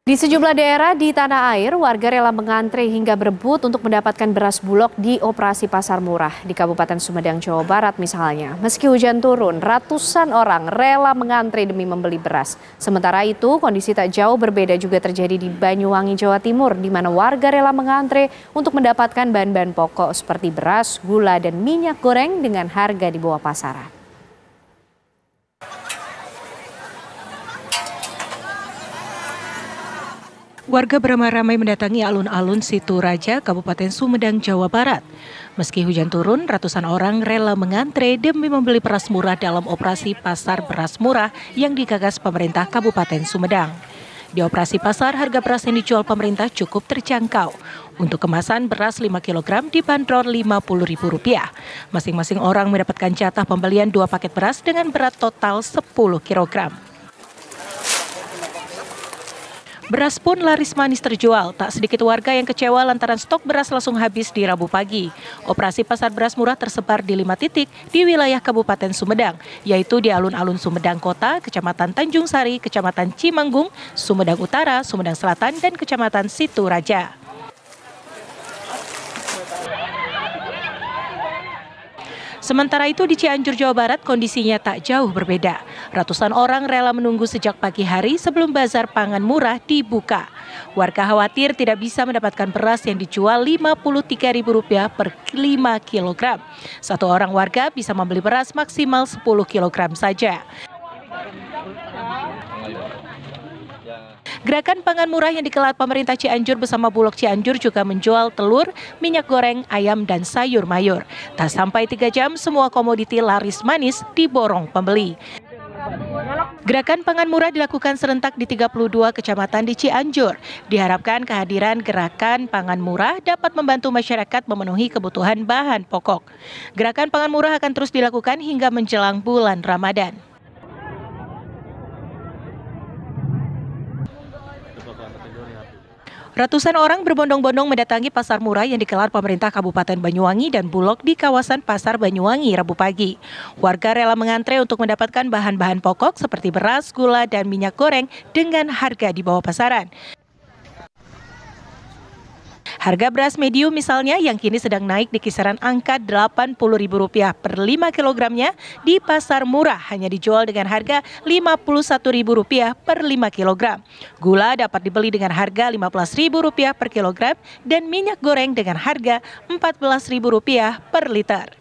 Di sejumlah daerah di tanah air, warga rela mengantre hingga berebut untuk mendapatkan beras bulog di operasi pasar murah. Di Kabupaten Sumedang, Jawa Barat misalnya, meski hujan turun, ratusan orang rela mengantre demi membeli beras. Sementara itu, kondisi tak jauh berbeda juga terjadi di Banyuwangi, Jawa Timur, di mana warga rela mengantre untuk mendapatkan bahan-bahan pokok seperti beras, gula, dan minyak goreng dengan harga di bawah pasaran. Warga beramai-ramai mendatangi alun-alun Situ Raja, Kabupaten Sumedang, Jawa Barat. Meski hujan turun, ratusan orang rela mengantre demi membeli beras murah dalam operasi pasar beras murah yang digagas pemerintah Kabupaten Sumedang. Di operasi pasar, harga beras yang dijual pemerintah cukup terjangkau. Untuk kemasan beras 5 kg dibanderol Rp50.000. Masing-masing orang mendapatkan jatah pembelian 2 paket beras dengan berat total 10 kg. Beras pun laris manis terjual. Tak sedikit warga yang kecewa lantaran stok beras langsung habis di Rabu pagi. Operasi pasar beras murah tersebar di 5 titik di wilayah Kabupaten Sumedang, yaitu di alun-alun Sumedang Kota, Kecamatan Tanjung Sari, Kecamatan Cimanggung, Sumedang Utara, Sumedang Selatan, dan Kecamatan Situ Raja. Sementara itu di Cianjur, Jawa Barat, kondisinya tak jauh berbeda. Ratusan orang rela menunggu sejak pagi hari sebelum bazar pangan murah dibuka. Warga khawatir tidak bisa mendapatkan beras yang dijual Rp53.000 per 5 kg. Satu orang warga bisa membeli beras maksimal 10 kg saja. Gerakan pangan murah yang dikelar pemerintah Cianjur bersama Bulog Cianjur juga menjual telur, minyak goreng, ayam, dan sayur mayur. Tak sampai 3 jam, semua komoditi laris manis diborong pembeli. Gerakan pangan murah dilakukan serentak di 32 kecamatan di Cianjur. Diharapkan kehadiran gerakan pangan murah dapat membantu masyarakat memenuhi kebutuhan bahan pokok. Gerakan pangan murah akan terus dilakukan hingga menjelang bulan Ramadan. Ratusan orang berbondong-bondong mendatangi pasar murah yang dikelar pemerintah Kabupaten Banyuwangi dan Bulog di kawasan Pasar Banyuwangi Rabu pagi. Warga rela mengantre untuk mendapatkan bahan-bahan pokok seperti beras, gula, dan minyak goreng dengan harga di bawah pasaran. Harga beras medium misalnya yang kini sedang naik di kisaran angka Rp80.000 per 5 kilogramnya di pasar murah hanya dijual dengan harga Rp51.000 per 5 kilogram. Gula dapat dibeli dengan harga Rp15.000 per kilogram dan minyak goreng dengan harga Rp14.000 per liter.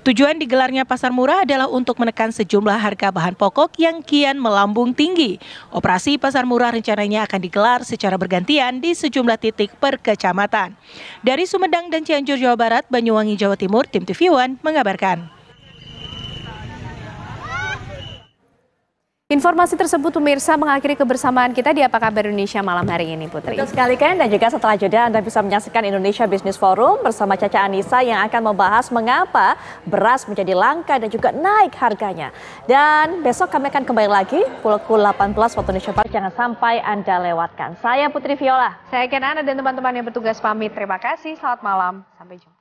Tujuan digelarnya pasar murah adalah untuk menekan sejumlah harga bahan pokok yang kian melambung tinggi. Operasi pasar murah rencananya akan digelar secara bergantian di sejumlah titik per kecamatan. Dari Sumedang dan Cianjur, Jawa Barat, Banyuwangi, Jawa Timur, Tim TV One mengabarkan. Informasi tersebut pemirsa mengakhiri kebersamaan kita di Apa Kabar Indonesia malam hari ini, Putri. Betul sekali, Ken, dan juga setelah jeda Anda bisa menyaksikan Indonesia Business Forum bersama Caca Anissa yang akan membahas mengapa beras menjadi langka dan juga naik harganya. Dan besok kami akan kembali lagi pukul 18 waktu Indonesia Barat, jangan sampai Anda lewatkan. Saya Putri Viola. Saya Ken Ana dan teman-teman yang bertugas pamit. Terima kasih, selamat malam, sampai jumpa.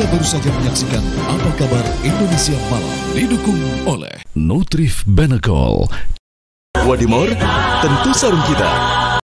Baru saja menyaksikan Apa Kabar Indonesia Malam didukung oleh Nutrif Benekol. Wadimor, tentu sarung kita.